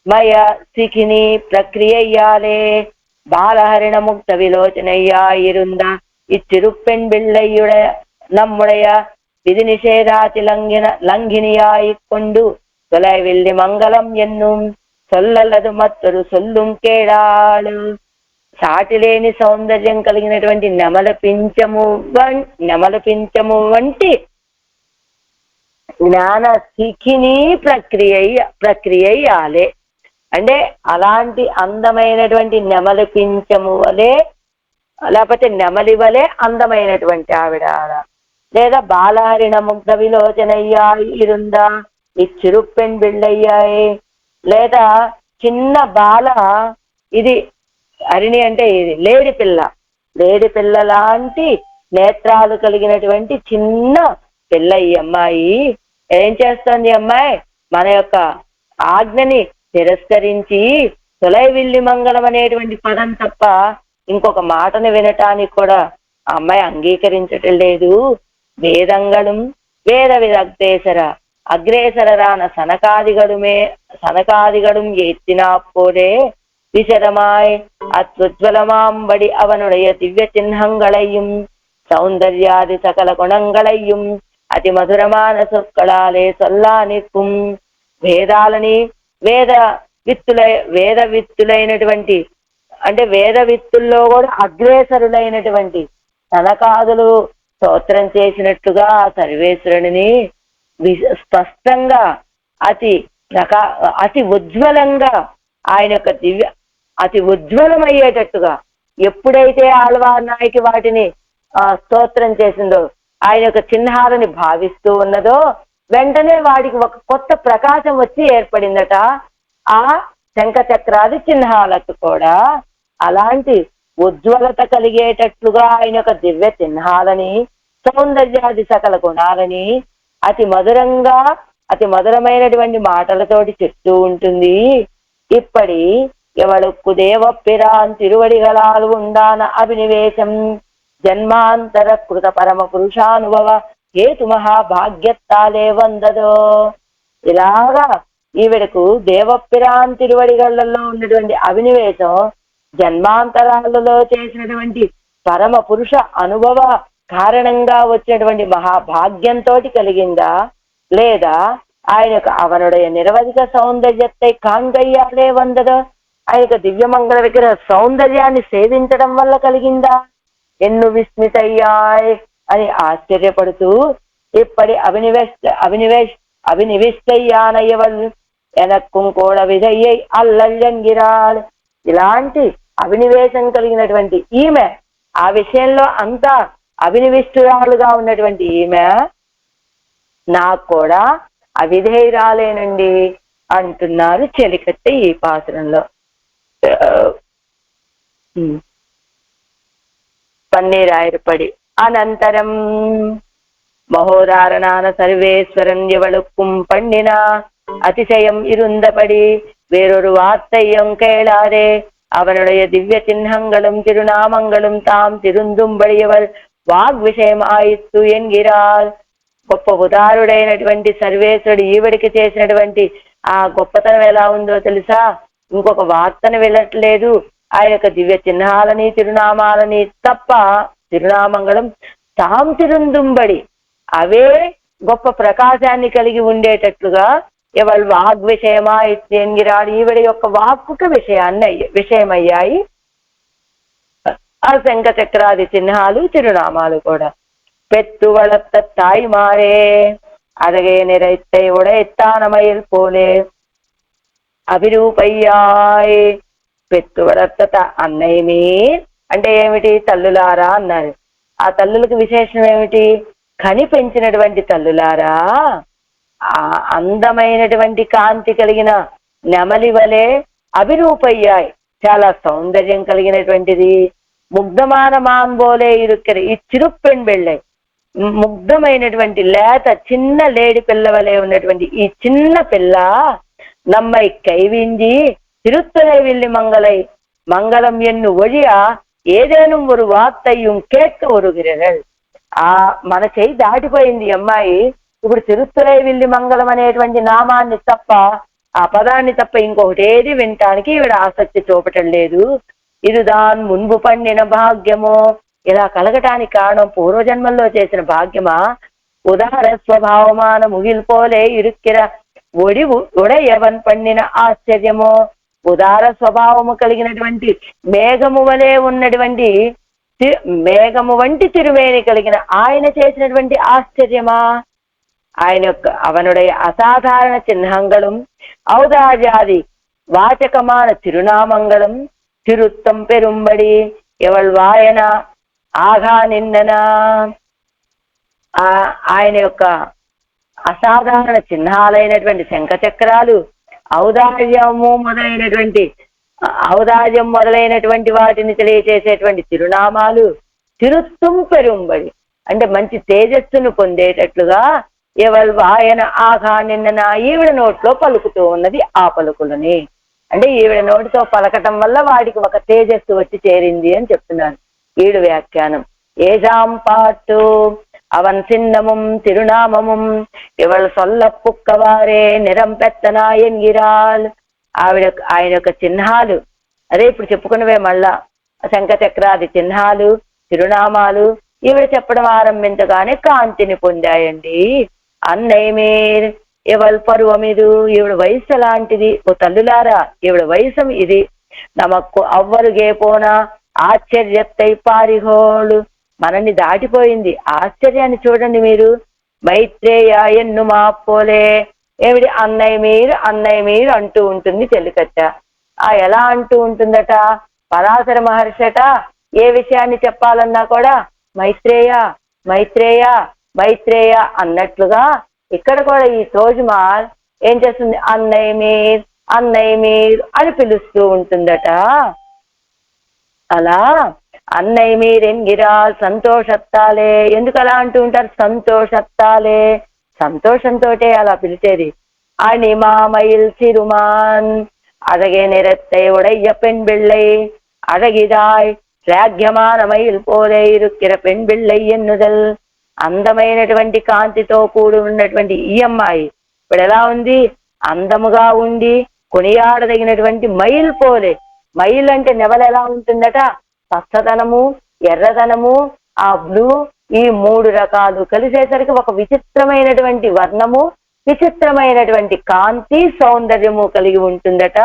మయ సిఖిని ప్రక్రియయ్యాలే బాలహరిణ ముక్త విలోచనయ్యా ఇరుంద இச்சிறுப்பெண் பிள்ளையுடைய நம்முடைய விதி நிஷேதாதி லங்கினியாய்க் கொண்டு தொலைவில்லி மங்களம் என்னும் சொல்லలదు మత్తరు సొల్లుం కేడాలు. సాటి లేని సౌందర్యం కలిగినటువంటి నెమల పించము జ్ఞాన శిఖిని ప్రక్రియయ్యాలే. అంటే అలాంటి అందమైనటువంటి నెమల పించము వలె లేకపోతే నెమలి వలె అందమైనటువంటి ఆవిడ, లేదా బాలహరిణ ముగ్ధ విలోచనయ్యా ఇరుందా ఇచ్చిరుప్పెన్ బిళ్ళయ్యాయి, లేదా చిన్న బాల, ఇది హరిణి అంటే ఇది లేడి పిల్ల లాంటి నేత్రాలు కలిగినటువంటి చిన్న పిల్ల ఈ అమ్మాయి. ఏం చేస్తోంది అమ్మాయి? మన యొక్క ఆజ్ఞని తిరస్కరించి తొలైవిల్లి మంగళం అనేటువంటి పదం తప్ప ఇంకొక మాటను వినటానికి కూడా అమ్మాయి అంగీకరించటం లేదు. వేదంగళం వేద విదగ్ధేసర అగ్రేసర రాన సనకాదిగడుం ఎత్తినా పోరే விசரமாய் அத்யுஜ்வலமாம்படி அவனுடைய திவ்ய சின்னங்களையும் சௌந்தர்யாதி சகல குணங்களையும் అతి మధురமான சொற்களாலே சொல்லா நிற்கும் వేదాలని వేద విత్తులైనటువంటి అంటే వేద విత్తుల్లో కూడా అగ్రేసరులైనటువంటి సనకాదులు స్తోత్రం చేసినట్టుగా సర్వేశ్వరుని స్పష్టంగా అతి ఉజ్వలంగా ఆయన యొక్క దివ్య అతి ఉజ్వలమయ్యేటట్టుగా ఎప్పుడైతే ఆళ్వార్ నాయకి వాటిని స్తోత్రం చేసిందో ఆయన యొక్క చిహ్నాలని భావిస్తూ ఉన్నదో వెంటనే వాడికి ఒక కొత్త ప్రకాశం వచ్చి ఏర్పడిందట ఆ శంఖ చక్రాది చిహ్నాలకు కూడా. అలాంటి ఉజ్వలత కలిగేటట్లుగా ఆయన యొక్క దివ్య చిహ్నాలని సౌందర్యాది సకల గుణాలని అతి మధురంగా అతి మధురమైనటువంటి మాటలతోటి చెప్తూ ఉంటుంది. ఇప్పటి ఎవడుక్కు దేవప్పిరాన్ తిరువడిగలాలు ఉండాన అభినివేశం జన్మాంతర కృత పరమ పురుషానుభవ హేతు మహాభాగ్యత్తాలే వందదో. ఇలాగా ఈవిడకు దేవప్పిరాన్ తిరువడిగళ్లలో ఉన్నటువంటి అభినివేశం జన్మాంతరాలలో చేసినటువంటి పరమ పురుష అనుభవ కారణంగా వచ్చినటువంటి మహాభాగ్యంతో కలిగిందా, లేదా ఆయన యొక్క అవనుடைய నిరవధిక సౌందర్యத்தை కాంగయ్యాలే వందదో, ఆయన యొక్క దివ్యమంగళ విగ్రహ సౌందర్యాన్ని సేవించడం వల్ల కలిగిందా, ఎన్ను విస్మితయ్యాయ్ అని ఆశ్చర్యపడుతూ ఇప్పటి అభినివిష్టయ్యానయ్యవల్ ఎనక్కుం కూడా విధయ్యై అల్లల్యంగిరాల్. ఇలాంటి అభినివేశం కలిగినటువంటి ఈమె, ఆ విషయంలో అంతా అభినివిష్టురాలుగా ఉన్నటువంటి ఈమె నాకు కూడా అవిధేయురాలేనండి అంటున్నారు చెలికత్తె ఈ పాత్రంలో. పన్నీరాయరుపడి అనంతరం మహోదారణాన సర్వేశ్వరన్ ఎవళుక్కుం పండిన அதிசயம் இருந்தபடி வேறொரு வார்த்தையும் கேளாதே அவனுடைய திவ்ய சின்னங்களும் திருநாமங்களும் தாம் திருந்தும்படியவர் వాగ్విషయం ఆయిత్తు ఎన్గిరాల్. గొప్ప ఉదారుడైనటువంటి సర్వేశ్వరుడు ఈవిడికి చేసినటువంటి ఆ గొప్పతనం ఎలా ఉందో తెలుసా? ఇంకొక వార్తను వెళ్ళట్లేదు. ఆయన యొక్క దివ్య చిహ్నాలని తిరునామాలని తప్ప, తిరునామంగళం తాం తిరుందుంబడి అవే గొప్ప ప్రకాశాన్ని కలిగి ఉండేటట్లుగా ఎవరు వాగ్విషయమా ఎన్గిరాడు, ఈవిడ యొక్క వాక్కుకి విషయమయ్యాయి ఆ శంఖ చక్రాది చిహ్నాలు తిరునామాలు కూడా. பெத்து வளர்த்த தாய்மாரே அதகே நிறைத்தை உடைத்தானமயில் போலே అభిరూపయ్యాయ్. పెత్తు వడత్త అన్నయ్యమి అంటే ఏమిటి? తల్లులారా అన్నారు. ఆ తల్లులకు విశేషం ఏమిటి? కని పెంచినటువంటి తల్లులారా, ఆ అందమైనటువంటి కాంతి కలిగిన నెమలి వలె అభిరూపయ్యాయ్, చాలా సౌందర్యం కలిగినటువంటిది. ముగ్ధమాన మాన్బోలే ఇరుక్కర ఈ చిరుప్పెణ్ వెళ్ళాయి, ముగ్ధమైనటువంటి లేత చిన్న లేడి పిల్ల వలె ఉన్నటువంటి ఈ చిన్న పిల్ల நம்மை கைவிஞ்சி திருத்தலை வில்லி மங்களம் என்னும் ஒழியா ఏదేనుం ஒரு వార్తయ్యం కేట్క ఒరుగిరల్. ఆ మన చెయ్యి దాటిపోయింది అమ్మాయి. ఇప్పుడు తిరుత్తలై విల్లి మంగళం అనేటువంటి నామాన్ని తప్ప, ఆ పదాన్ని తప్ప ఇంకొకటి ఏది వినటానికి ఈవిడ ఆసక్తి చూపటం లేదు. ఇది దాని మున్పు పండిన భాగ్యమో, ఇలా కలగటానికి కారణం పూర్వజన్మల్లో చేసిన భాగ్యమా? ఉదార స్వభావమాన ముగిల్పోలే ఇరుక్కిర ఉడయవన్ పండిన ఆశ్చర్యమో, ఉదార స్వభావము కలిగినటువంటి మేఘము వలె ఉన్నటువంటి మేఘము వంటి తిరుమేని కలిగిన ఆయన చేసినటువంటి ఆశ్చర్యమా? ఆయన యొక్క అవనుடைய అసాధారణ చిహ్నంగళం ఔదార్యాది వాచకమాన తిరునామంగళం తిరుత్తం పెరుంబడి ఎవల్ వాయన ఆఘా నిన్నన. ఆయన యొక్క అసాధారణ చిహ్నాలైనటువంటి శంఖచక్రాలు, ఔదార్యం మొదలైనటువంటి వాటిని తెలియచేసేటువంటి తిరునామాలు, తిరుత్తుం పెరుంబడి అంటే మంచి తేజస్సును పొందేటట్లుగా ఎవల్ వాయన ఆఘా నిన్న ఈవిడ నోట్లో పలుకుతూ ఉన్నది ఆ పలుకులని. అంటే ఈవిడ నోటితో పలకటం వల్ల వాడికి ఒక తేజస్సు వచ్చి చేరింది అని చెప్తున్నారు. ఈడు వ్యాఖ్యానం. ఏజాం పాటు అవన్ సిన్నముం తిరునామముం ఇవళ సొల్ల పుక్కవారే నిరం పెత్తనా ఎన్గిరాల్. ఆయన యొక్క చిహ్నాలు అదే ఇప్పుడు చెప్పుకున్నవే మళ్ళా శంఖచక్రాది చిహ్నాలు, తిరునామాలు ఈవిడ చెప్పడం ఆరంభించగానే కాంతిని పొందాయండి. అన్నయ్యమేర్ ఎవల్ పరువం ఇది, ఈవిడ వయసు లాంటిది. ఓ తల్లులారా, ఈవిడ వయసు ఇది. నమక్కు అవ్వరుగే పోనా ఆశ్చర్యత్తై పారిహోళు, మనల్ని దాటిపోయింది. ఆశ్చర్యాన్ని చూడండి మీరు. మైత్రేయ ఎన్ను మా పోలే, ఏమిటి అన్నయ్య మీరు అంటూ ఉంటుంది చెలికత్త. ఎలా అంటూ ఉంటుందట? పరాశర మహర్షట ఏ విషయాన్ని చెప్పాలన్నా కూడా మైత్రేయ మైత్రేయ మైత్రేయ అన్నట్లుగా ఇక్కడ కూడా ఈ తోజుమాల్ ఏం చేస్తుంది? అన్నయ్య మీరు అని పిలుస్తూ ఉంటుందట. అలా అన్నయ్య మీరెంగిరా సంతోషత్తాలే. ఎందుకు అలా అంటూ ఉంటారు? సంతోషత్తాలే, సంతోషంతో అలా పిలిచేది. అణిమామయిల్ సిరుమాన్ అழகே நிறத்தை உடைய பெண் பிள்ளை అழగిదాయ్ శ్లాఘ్యమానమయిల్ పోలే ఇరుక్కిర పెణ్ బిళ్ళై ఎన్నుదల్. అందమైనటువంటి కాంతితో కూడి ఉన్నటువంటి ఈ అమ్మాయి ఇప్పుడు ఎలా ఉంది? అందముగా ఉండి కొనియాడదగినటువంటి మైల్ పోలే. మైల్ అంటే నెవలు ఎలా ఉంటుందట? పచ్చదనము, ఎర్రదనము, ఆ బ్లూ, ఈ 3 రకాలు కలిసేసరికి ఒక విచిత్రమైనటువంటి వర్ణము, విచిత్రమైనటువంటి కాంతి, సౌందర్యము కలిగి ఉంటుందట.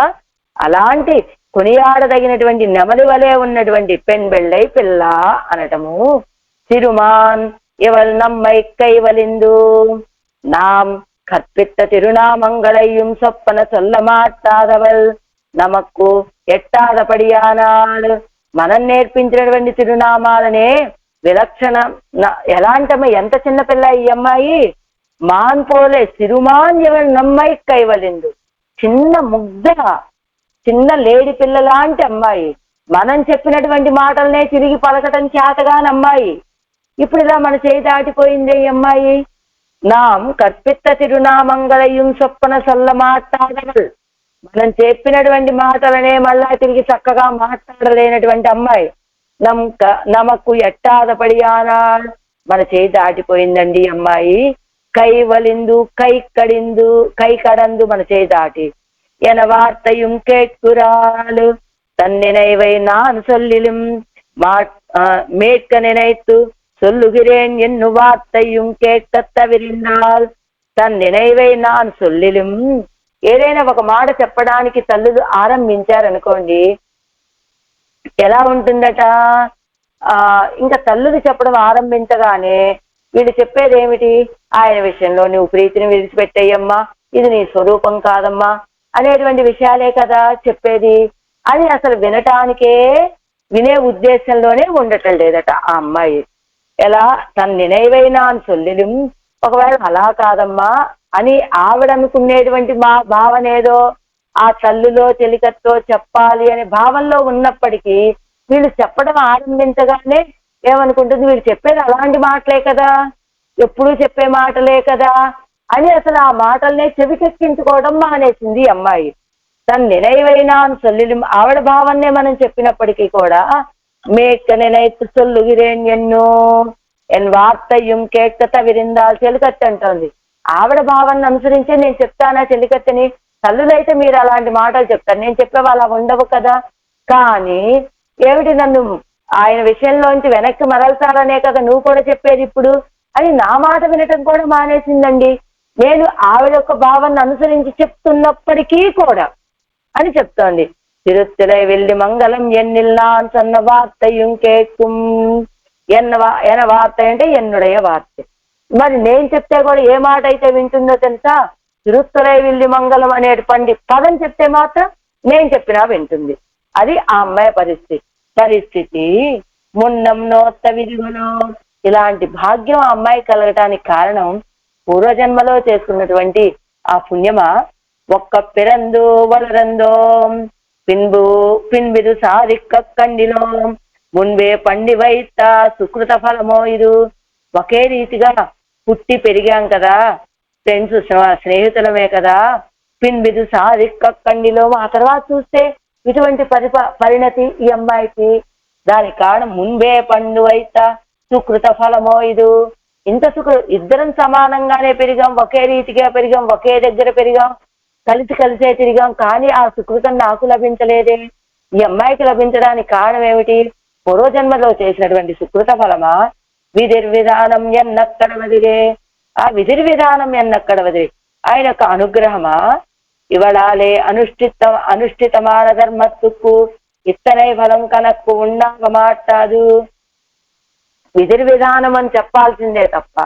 అలాంటి కొనియాడదగినటువంటి నెమలి వలె ఉన్నటువంటి పెన్ బెళ్ళై పిల్ల అనటము. తిరుమాన్ ఇవల్ నమ్మై కైవలిందు நாம் கற்பித்த திருநாமங்களையும் சொப்பன சொல்ல மாட்டாதவள், నమక్కు ఎట్టాదపడియానాడు. మనం నేర్పించినటువంటి తిరునామాలనే విలక్షణ. ఎలాంటమ్మ, ఎంత చిన్నపిల్ల ఈ అమ్మాయి! మాన్ పోలే సిరుమాన్ ఎవరు నమ్మై కైవలిందు, చిన్న ముగ్ధ, చిన్న లేడి పిల్ల లాంటి అమ్మాయి. మనం చెప్పినటువంటి మాటలనే తిరిగి పలకటం చేతగాని అమ్మాయి. ఇప్పుడు ఇలా మన చేయి దాటిపోయింది ఈ అమ్మాయి. నాం కற்பித்த తిరునామంగళయం సొప్పన సొల్ల మాట్లాడగల్, మనం చెప్పినటువంటి మాటలనే మళ్ళా తిరిగి చక్కగా మాట్లాడలేనటువంటి అమ్మాయి. నమకు ఎట్టాదపడియానా, మన చేయి దాటిపోయిందండి అమ్మాయి. కైవలిందు కై కడందు మన చేయి దాటి. ఎన వార్తయం కేక్కురాలు తన్నినైవై నాన్ సొల్లిலும் మేట్క నిனைத்து சொல்லுகிறேன் ఎన్ను వార్తయం కేట్కత్త విరిందాల్. తన్నినైవై నాన్ సొల్లిலும், ఏదైనా ఒక మాట చెప్పడానికి తల్లులు ఆరంభించారనుకోండి, ఎలా ఉంటుందట? ఇంకా తల్లులు చెప్పడం ఆరంభించగానే వీళ్ళు చెప్పేది ఏమిటి? ఆయన విషయంలో నువ్వు ప్రీతిని విడిచిపెట్టేయమ్మా, ఇది నీ స్వరూపం కాదమ్మా అనేటువంటి విషయాలే కదా చెప్పేది. అని అసలు వినటానికే, వినే ఉద్దేశంలోనే ఉండటం లేదట ఆ అమ్మాయి. ఎలా? తన నిனைవైనా అని సొల్లిలం, ఒకవేళ అలా కాదమ్మా అని ఆవిడ అనుకునేటువంటి మా భావనేదో ఆ తల్లులో చెలికత్తో చెప్పాలి అనే భావంలో ఉన్నప్పటికీ వీళ్ళు చెప్పడం ఆరంభించగానే ఏమనుకుంటుంది? వీళ్ళు చెప్పేది అలాంటి మాటలే కదా, ఎప్పుడూ చెప్పే మాటలే కదా అని అసలు ఆ మాటలనే చెవికెక్కించుకోవడం మానేసింది ఈ అమ్మాయి. తన నిனைవైనా అని సొల్లిలం, ఆవిడ భావన్నే మనం చెప్పినప్పటికీ కూడా మేక్క నిனைத்து சொல்லுகிறேன் ఎన్ వార్తయం కేట్కత విరిందాల్, చెలికత్తి అంటోంది. ఆవిడ భావాన్ని అనుసరించి నేను చెప్తానా చెలికత్తని? తల్లులైతే మీరు అలాంటి మాటలు చెప్తారు, నేను చెప్పేవా అలా ఉండవు కదా. కానీ ఏమిటి, నన్ను ఆయన విషయంలోంచి వెనక్కి మరల్చాలనే కదా నువ్వు కూడా చెప్పేది ఇప్పుడు అని నా మాట వినటం కూడా మానేసిందండి. నేను ఆవిడ యొక్క భావాన్ని అనుసరించి చెప్తున్నప్పటికీ కూడా అని చెప్తోంది. తిరుత్తులై వెళ్ళి మంగళం ఎన్నిల్లాన్ సన్న వార్తయం కేక్కుం. ఎన వార్త అంటే ఎన్నుడయ వార్త. మరి నేను చెప్తే కూడా ఏ మాట అయితే వింటుందో తెలుసా? తిరుత్తులై వెళ్ళి మంగళం అనే పదం చెప్తే మాత్రం నేను చెప్పినా వింటుంది. అది ఆ అమ్మాయి పరిస్థితి. మున్నం నోత్త విధిగులో, ఇలాంటి భాగ్యం ఆ అమ్మాయి కలగటానికి కారణం పూర్వజన్మలో చేసుకున్నటువంటి ఆ పుణ్యమా? ఒక్క పిరందు వలరందో పిన్బిదు సారిక్క కండిలో మున్బే పండి వైత సుకృత ఫలమో. ఇది ఒకే రీతిగా పుట్టి పెరిగాం కదా, ఫ్రెండ్స్ స్నేహితులమే కదా. పిన్బిదు సారిక్క కండిలో, ఆ తర్వాత చూస్తే ఇటువంటి పరిణతి ఈ అమ్మాయికి. దానికి కారణం మున్బే పండు వైత సుకృత ఫలమో. ఇది ఇంత ఇద్దరం సమానంగానే పెరిగాం, ఒకే రీతిగా పెరిగాం, ఒకే దగ్గర పెరిగాం, కలిసే తిరిగాం, కానీ ఆ సుకృతం నాకు లభించలేదే. ఈ అమ్మాయికి లభించడానికి కారణం ఏమిటి? పూర్వజన్మలో చేసినటువంటి సుకృత ఫలమా? విధిర్విధానం ఎన్నక్కడ వదిలే, ఆ విధిర్విధానం ఎన్నక్కడ వదిలే ఆయన యొక్క అనుగ్రహమా? ఇవళాలే అనుష్ఠితమాన ధర్మత్తుకు ఇత్తనై ఫలం కనక్కు ఉండాక మాట్లాడు. విధిర్విధానం అని చెప్పాల్సిందే తప్ప,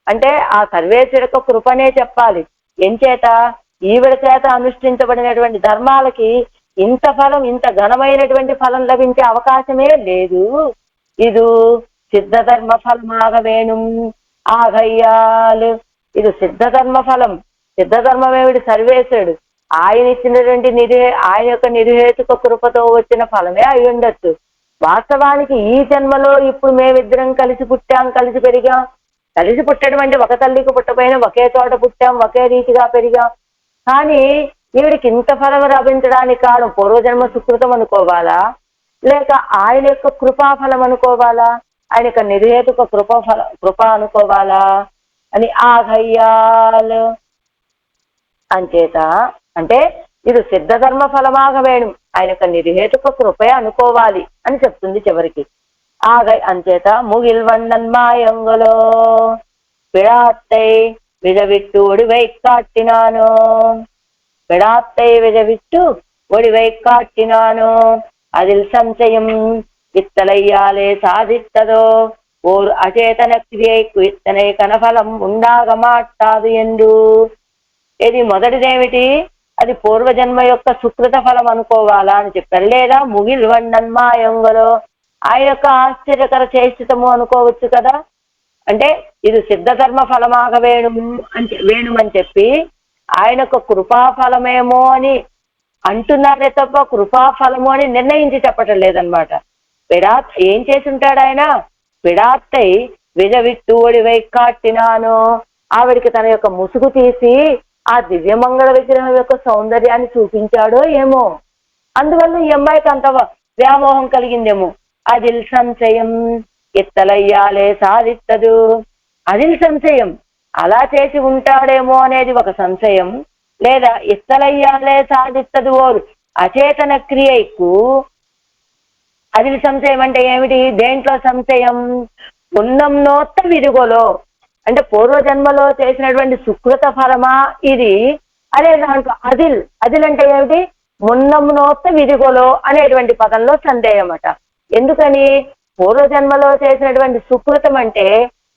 అంటే ఆ సర్వేశ్వరుడు కృపనే చెప్పాలి. ఎంచేత ఈవిడ చేత అనుష్ఠించబడినటువంటి ధర్మాలకి ఇంత ఫలం, ఇంత ఘనమైనటువంటి ఫలం లభించే అవకాశమే లేదు. ఇది సిద్ధధర్మ ఫలమాగ వేణుం ఆగయ్యాలు. ఇది సిద్ధధర్మ ఫలం. సిద్ధధర్మం ఏమిటి? సర్వేశ్వరుడు ఆయన ఇచ్చినటువంటి ఆయన యొక్క నిర్హేతుక కృపతో వచ్చిన ఫలమే అయి ఉండొచ్చు. వాస్తవానికి ఈ జన్మలో ఇప్పుడు మేమిద్దరం కలిసి పుట్టాం, కలిసి పెరిగాం. కలిసి పుట్టడం అంటే ఒక తల్లికి పుట్టపోయినా ఒకే చోట పుట్టాం, ఒకే రీతిగా పెరిగాం. కానీ ఈవిడికి ఇంత ఫలం లభించడానికి కారణం పూర్వజన్మ సుకృతం అనుకోవాలా, లేక ఆయన యొక్క కృపాఫలం అనుకోవాలా, ఆయన యొక్క నిర్హేతుక కృప అనుకోవాలా అని ఆఘయ్యాలు అంచేత, అంటే ఇది సిద్ధధర్మ ఫలమాగ వేణు, ఆయన యొక్క నిర్హేతుక కృపే అనుకోవాలి అని చెప్తుంది చివరికి. అంచేత ముగిల్వన్నన్ మాయంగులో పిడాత్తై విజవిట్టు ఒడివై కాట్టినాను, పిడాత్తై విజవిట్టు ఒడివై కాట్టినాను, அதில் సంశయం ఇత్తలయ్యాలే సాధిత్తదో ఓరు అచేతన క్రియకు ఇత్తనే కనఫలం ఉండాగ మాట్లాదు ఎందు. ఇది మొదటిదేమిటి? అది పూర్వజన్మ యొక్క సుకృత ఫలం అనుకోవాలా అని చెప్పారు. లేదా ముగిల్వన్నన్మాయంగలో ఆయన యొక్క ఆశ్చర్యకర చేష్టము అనుకోవచ్చు కదా. అంటే ఇది సిద్ధధర్మ ఫలమాగ వేణుమని చెప్పి ఆయన యొక్క కృపాఫలమేమో అని అంటున్నారే తప్ప కృపాఫలము అని నిర్ణయించి చెప్పటం లేదనమాట. ఏం చేసి ఉంటాడు ఆయన? పిడాత్తై విజవిట్టు ఒడివై కాట్టినాను, ఆవిడికి తన యొక్క ముసుగు తీసి ఆ దివ్యమంగళ విగ్రహం యొక్క సౌందర్యాన్ని చూపించాడో ఏమో, అందువల్ల ఈ అమ్మాయికి అంత వ్యామోహం కలిగిందేమో. అదిల్ సంశయం ఇత్తలయ్యాలే సాధిత్తదు. అదిల్ సంశయం, అలా చేసి ఉంటాడేమో అనేది ఒక సంశయం. లేదా ఇత్తలయ్యాలే సాధిత్తదు ఓరు అచేతన క్రియకు. అదిల్ సంశయం అంటే ఏమిటి? దేంట్లో సంశయం? ఉన్నంనోత్త విరుగోలో, అంటే పూర్వజన్మలో చేసినటువంటి సుకృత ఫలమా ఇది అనే దాంట్లో అదిల్ అంటే ఏమిటి? మున్నమునోత్త విధిగోలో అనేటువంటి పదంలో సందేహం అట. ఎందుకని? పూర్వజన్మలో చేసినటువంటి సుకృతం అంటే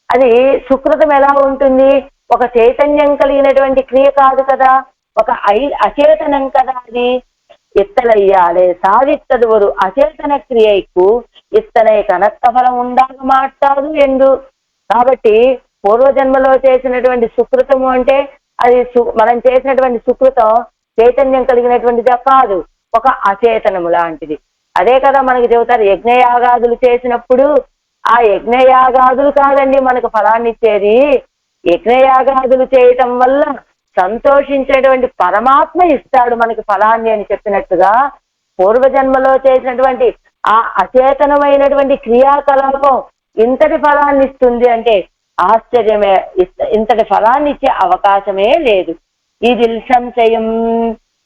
అది సుకృతం ఎలా ఉంటుంది? ఒక చైతన్యం కలిగినటువంటి క్రియ కాదు కదా, ఒక అచేతనం కదా అది. ఇత్తలయ్యాలే సాధిత్తదువరు అచేతన క్రియకు ఇత్తనే కనత్త ఫలం ఉండాక మాట్లాడు ఎందు. కాబట్టి పూర్వజన్మలో చేసినటువంటి సుకృతము అంటే అది మనం చేసినటువంటి సుకృతం చైతన్యం కలిగినటువంటిది కాదు, ఒక అచేతనము లాంటిది. అదే కదా మనకి చెబుతారు, యజ్ఞయాగాదులు చేసినప్పుడు ఆ యజ్ఞయాగాదులు కాదండి మనకు ఫలాన్ని ఇచ్చేది. యజ్ఞయాగాదులు చేయటం వల్ల సంతోషించేటువంటి పరమాత్మ ఇస్తాడు మనకి ఫలాన్ని అని చెప్పినట్టుగా పూర్వజన్మలో చేసినటువంటి ఆ అచేతనమైనటువంటి క్రియాకలాపం ఇంతటి ఫలాన్ని ఇస్తుంది అంటే ఆశ్చర్యమే. ఇంతటి ఫలాన్ని ఇచ్చే అవకాశమే లేదు. ఇది సంశయం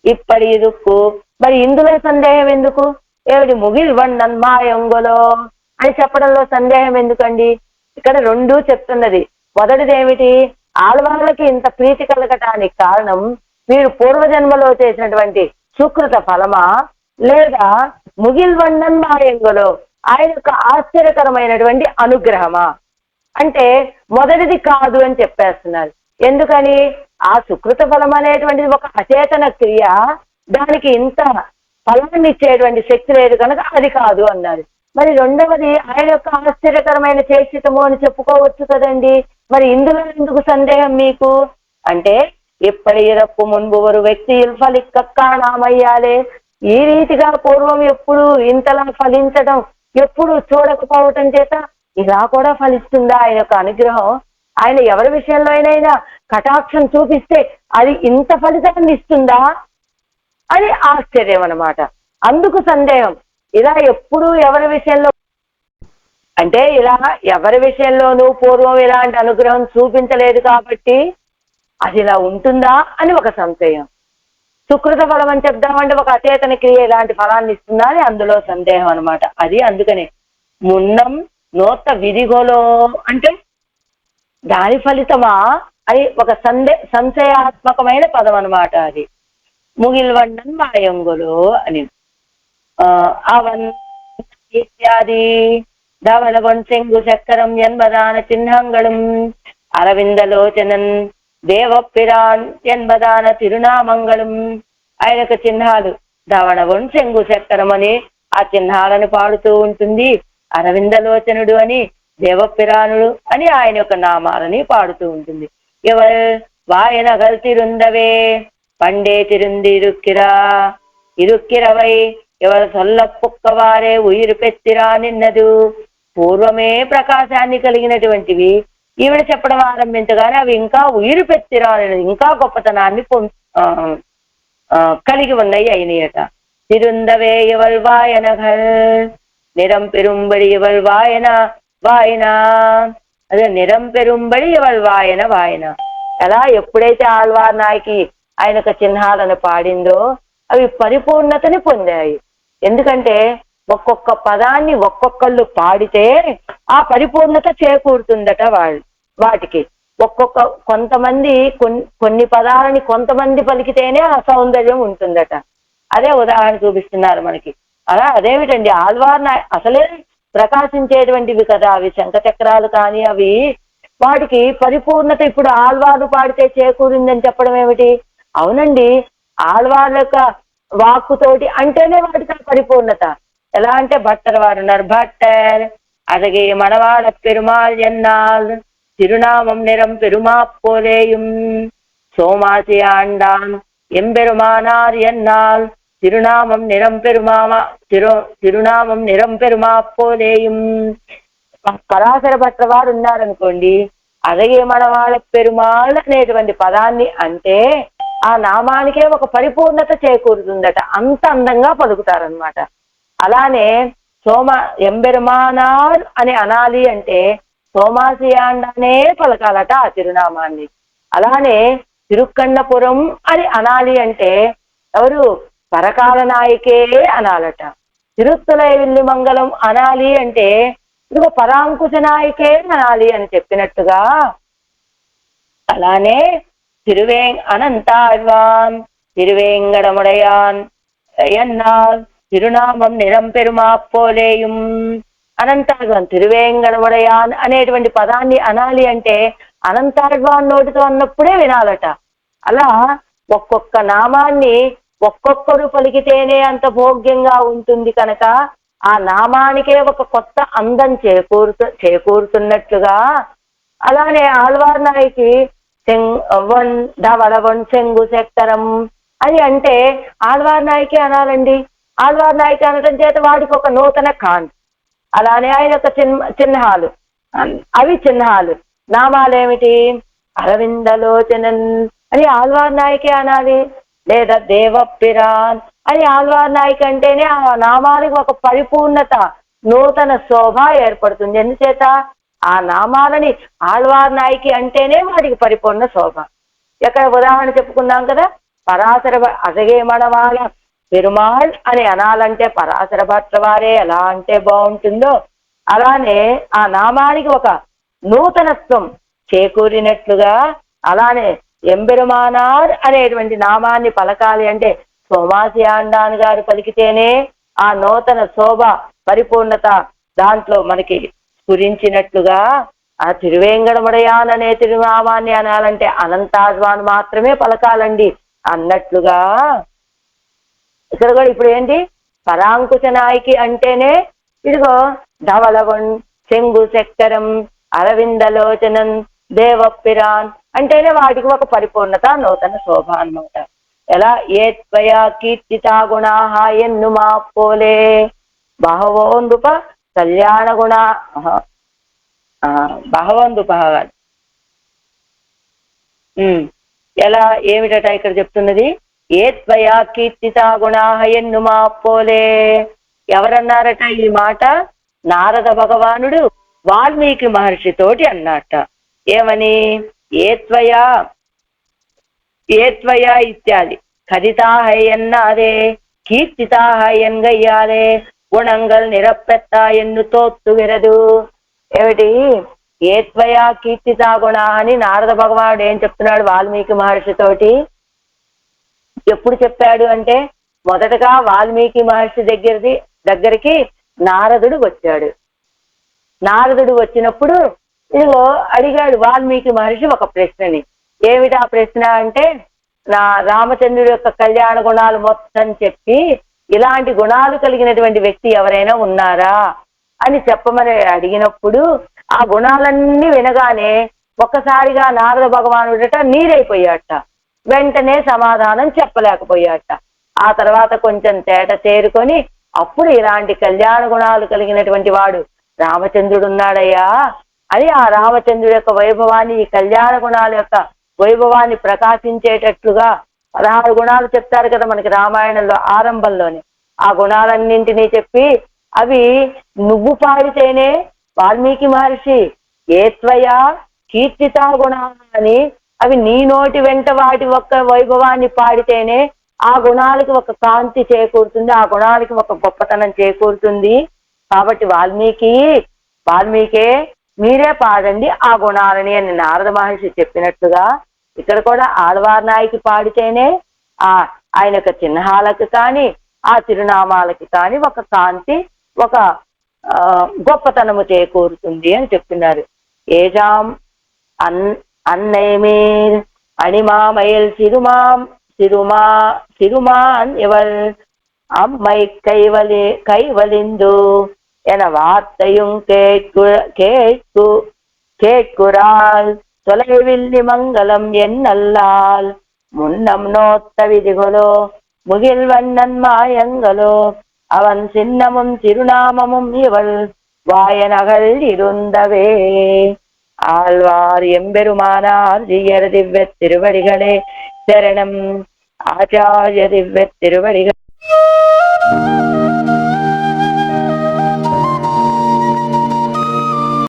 ఇప్పటి ఇదుక్కు. మరి ఇందులో సందేహం ఎందుకు? ఏమిటి? ముగిల్వన్నన్మాయంగులో అని చెప్పడంలో సందేహం ఎందుకండి? ఇక్కడ రెండూ చెప్తున్నది. మొదటిది ఏమిటి? ఆడవాళ్ళకి ఇంత ప్రీతి కలగటానికి కారణం మీరు పూర్వజన్మలో చేసినటువంటి సుకృత ఫలమా, లేదా ముగిల్వన్నన్మాయంగులో ఆయన యొక్క ఆశ్చర్యకరమైనటువంటి అనుగ్రహమా అంటే మొదటిది కాదు అని చెప్పేస్తున్నారు. ఎందుకని? ఆ సుకృత ఫలం అనేటువంటిది ఒక అచేతన క్రియ, దానికి ఇంత ఫలాన్ని ఇచ్చేటువంటి శక్తి లేదు కనుక అది కాదు అన్నారు. మరి రెండవది ఆయన యొక్క ఆశ్చర్యకరమైన చేసితము అని చెప్పుకోవచ్చు కదండి. మరి ఇందులో ఎందుకు సందేహం మీకు అంటే ఎప్పటి ఇరప్పు మున్పు ఒక వ్యక్తి ఫలిక్కనామయ్యాలే. ఈ రీతిగా పూర్వం ఎప్పుడు ఇంతలా ఫలించడం ఎప్పుడు చూడకపోవటం చేత ఇలా కూడా ఫలిస్తుందా ఆయన యొక్క అనుగ్రహం? ఆయన ఎవరి విషయంలో అయినా కటాక్షం చూపిస్తే అది ఇంత ఫలితాన్ని ఇస్తుందా అని ఆశ్చర్యం అన్నమాట. అందుకు సందేహం. ఇలా ఎప్పుడు ఎవరి విషయంలో అంటే ఇలా ఎవరి విషయంలోనూ పూర్వం ఇలాంటి అనుగ్రహం చూపించలేదు కాబట్టి అది ఇలా ఉంటుందా అని ఒక సంశయం. సుకృత ఫలం అని చెప్దామంటే ఒక అచేతన క్రియ ఇలాంటి ఫలాన్ని ఇస్తుందా అని అందులో సందేహం అనమాట. అది అందుకనే మున్నం నోత విధిగోలో అంటే దాని ఫలితమా అని ఒక సంశయాత్మకమైన పదం అనమాట. అది ముగిల్వన్నన్ మాయంగులు అని అవన్ ఇత్యాది ధవళవన్ శంగు చక్కరం ఎన్బదాన చిహ్నంగళం అరవిందలోచనన్ దేవపిరాన్ ఎన్బదాన తిరునామంగళం. ఆయనకు చిహ్నాలు ధవళవన్ శంగు చక్కరం అని ఆ చిహ్నాలను పాడుతూ ఉంటుంది. అరవిందలోచనుడు అని దేవపిరానుడు అని ఆయన యొక్క నామాలని పాడుతూ ఉంటుంది. ఎవరు వాయనగల్ తిరుందవే పండే తిరుంది ఇరుక్కిరవై ఎవరు సొల్ల పుక్కవారే ఉయిరు పెత్తిరా నిన్నదు. పూర్వమే ప్రకాశాన్ని కలిగినటువంటివి ఈవిడ చెప్పడం ఆరంభించగానే అవి ఇంకా ఉయిరు పెత్తిరా అనేది ఇంకా గొప్పతనాన్ని కలిగి ఉన్నాయి అయినయట. తిరుందవే ఎవల్ వాయనగల్ నిరం పెరుంబడి ఎవల్ వాయన అదే నిరం పెరుంబడి ఎవల్ వాయన. ఎలా ఎప్పుడైతే ఆళ్వార్ నాయకి ఆయనకు చిహ్నాలను పాడిందో అవి పరిపూర్ణతని పొందాయి. ఎందుకంటే ఒక్కొక్క పదాన్ని ఒక్కొక్కళ్ళు పాడితే ఆ పరిపూర్ణత చేకూరుతుందట వాటికి. కొంతమంది కొన్ని పదాలని కొంతమంది పలికితేనే ఆ సౌందర్యం ఉంటుందట. అదే ఉదాహరణ చూపిస్తున్నారు మనకి. అదేమిటండి ఆళ్వార్ అసలే ప్రకాశించేటువంటివి కదా అవి శంఖచక్రాలు కానీ అవి వాటికి పరిపూర్ణత ఇప్పుడు ఆళ్వారు పాడితే చేకూరిందని చెప్పడం ఏమిటి? అవునండి, ఆళ్వార్ల యొక్క వాక్కుతోటి అంటేనే వాటికి పరిపూర్ణత. ఎలా అంటే భట్టర్ వారు ఉన్నారు, భట్టర్ అలాగే మనవాడ పెరుమాళ్ ఎన్నాల్ తిరునామం నిరం పెరుమా పోలేயும் సోమాసి ఆండాన్ ఎంబెరుమానార్ ఎన్నాల్ తిరునామం నిరం పెరుమా పోలేயும். పరాశర భట్టర్ వారు ఉన్నారనుకోండి, అలాగే మనవాడ పెరుమాళ్ అనేటువంటి పదాన్ని అంటే ఆ నామానికే ఒక పరిపూర్ణత చేకూరుతుందట. అంత అందంగా పలుకుతారనమాట. అలానే ఎంబెరుమానార్ అని అనాలి అంటే సోమాసియాండానే పలకాలట ఆ తిరునామాన్ని. అలానే తిరుక్కన్నపురం అని అనాలి అంటే ఎవరు పరకాల నాయకే అనాలట. తిరుత్తలై విల్లి మంగళం అనాలి అంటే ఇదిగో పరాంకుశ నాయకే అనాలి అని చెప్పినట్టుగా అలానే అనంతాழ்వాన్ తిరువేంగడముడయాన్ ఎన్నాల్ తిరునామం నిరం పెరుమా పోలేயும். అనంతాழ்వాన్ తిరువేంగడముడయాన్ అనేటువంటి పదాన్ని అనాలి అంటే అనంతాழ்వాన్ నోటితో అన్నప్పుడే వినాలట. అలా ఒక్కొక్క నామాన్ని ఒక్కొక్కరు పలికితేనే అంత భోగ్యంగా ఉంటుంది కనుక ఆ నామానికే ఒక కొత్త అందం చేకూరుతున్నట్లుగా అలానే ఆళ్వార్ నాయకి ధవళవన్ శంగు చక్కరం అని అంటే ఆళ్వార్ నాయకి అనాలండి. ఆళ్వార్ నాయకి అనడం చేత వాడికి ఒక నూతన కాంతి. అలానే ఆయన యొక్క చిహ్నాలు అవి చిహ్నాలు నామాలేమిటి? అరవిందలోచనన్ అని ఆళ్వార్ నాయకి అనాలి, లేదా దేవపిరాన్ అని ఆళ్వార్ నాయకి అంటేనే ఆ నామానికి ఒక పరిపూర్ణత నూతన శోభ ఏర్పడుతుంది. ఎందుచేత ఆ నామాలని ఆళ్వార్ నాయకి అంటేనే వాటికి పరిపూర్ణ శోభ. ఎక్కడ ఉదాహరణ చెప్పుకున్నాం కదా, పరాశర అసగే మనవాళ్ళ పెరుమాళ్ అని అనాలంటే పరాశర భట్ల వారే ఎలా అంటే బాగుంటుందో అలానే ఆ నామానికి ఒక నూతనత్వం చేకూరినట్లుగా అలానే ఎంబెరుమానార్ అనేటువంటి నామాన్ని పలకాలి అంటే సోమాసి ఆండాన్ గారు పలికితేనే ఆ నూతన శోభ పరిపూర్ణత దాంట్లో మనకి స్ఫురించినట్లుగా ఆ తిరువేంగడముడయాన్ అనే తిరునామాన్ని అనాలంటే అనంతాழ்వాన్ మాత్రమే పలకాలండి అన్నట్లుగా ఇక్కడ కూడా ఇప్పుడు ఏంటి పరాంకుశ నాయకి అంటేనే ఇదిగో ధవళవన్ శంగు చక్కరం అరవిందలోచనం దేవపిరాన్ అంటేనే వాటికి ఒక పరిపూర్ణత నూతన శోభ అన్నమాట. ఎలా ఏ త్వయా కీర్తితా గుణాః ఎన్నుమా పోలే బహవో నృప కళ్యాణ గుణ బహవో నృప ఎలా ఏమిటట ఇక్కడ చెప్తున్నది? ఏ త్వయా కీర్తితా గుణాః ఎన్నుమా పోలే. ఎవరన్నారట ఈ మాట? నారద భగవానుడు వాల్మీకి మహర్షితోటి అన్నట. ఏమని? ఏ త్వయా ఇత్యాది கதிதாகை என்னாதே கீர்த்திதாக என்கையாலே గుణంగల్ నిరప్పెత్త ఎన్ను తోత్తువిరదు. ఏమిటి? ఏత్వయా కీర్తితా గుణ అని నారద భగవానుడు ఏం చెప్తున్నాడు వాల్మీకి మహర్షితోటి? ఎప్పుడు చెప్పాడు అంటే, మొదటగా వాల్మీకి మహర్షి దగ్గరికి నారదుడు వచ్చాడు. నారదుడు వచ్చినప్పుడు ఇదిగో అడిగాడు వాల్మీకి మహర్షి ఒక ప్రశ్నని. ఏమిటా ప్రశ్న అంటే, నా రామచంద్రుడి యొక్క కళ్యాణ గుణాలు మొత్తం చెప్పి ఇలాంటి గుణాలు కలిగినటువంటి వ్యక్తి ఎవరైనా ఉన్నారా అని చెప్పమని అడిగినప్పుడు ఆ గుణాలన్నీ వినగానే ఒక్కసారిగా నారద భగవానుడట నీరైపోయాట. వెంటనే సమాధానం చెప్పలేకపోయాట. ఆ తర్వాత కొంచెం తేట చేరుకొని అప్పుడు ఇలాంటి కళ్యాణ గుణాలు కలిగినటువంటి వాడు రామచంద్రుడు ఉన్నాడయ్యా అని ఆ రామచంద్రుడి యొక్క వైభవాన్ని, ఈ కళ్యాణ గుణాల యొక్క వైభవాన్ని ప్రకాశించేటట్లుగా 16 గుణాలు చెప్తారు కదా మనకి రామాయణంలో ఆరంభంలోనే. ఆ గుణాలన్నింటినీ చెప్పి అవి నువ్వు పాడితేనే వాల్మీకి మహర్షి ఏత్వయా కీర్తితా గుణాలని అవి నీ నోటి వెంట వాటి ఒక్క వైభవాన్ని పాడితేనే ఆ గుణాలకి ఒక కాంతి చేకూరుతుంది, ఆ గుణాలకి ఒక గొప్పతనం చేకూరుతుంది. కాబట్టి వాల్మీకే మీరే పాడండి ఆ గుణాలని అని నారద మహర్షి చెప్పినట్లుగా ఇక్కడ కూడా ఆళ్వార్ నాయకి పాడితేనే ఆయన యొక్క చిహ్నాలకు కానీ ఆ తిరునామాలకి కానీ ఒక కాంతి, ఒక గొప్పతనము చేకూరుతుంది అని చెప్తున్నారు. ఏజాం అన్నైమీర్ అణిమామయల్ సిరుమాన్ ఇవల్ అమ్మై கைவலிந்து என வார்த்தையும் கேட்குறாள் தொலைவில்லி மங்களம் என்னல்லால் முன்னம் நோத்த விதிகளோ முகில் வண்ணன் மாயங்களோ அவன் சின்னமும் திருநாமமும் இவள் வாயனகள் இருந்தவே. ஆழ்வார் எம்பெருமானார் ஜீயர் திவ்ய திருவடிகளே சரணம். ஆச்சாரிய திவ்ய திருவடிகள்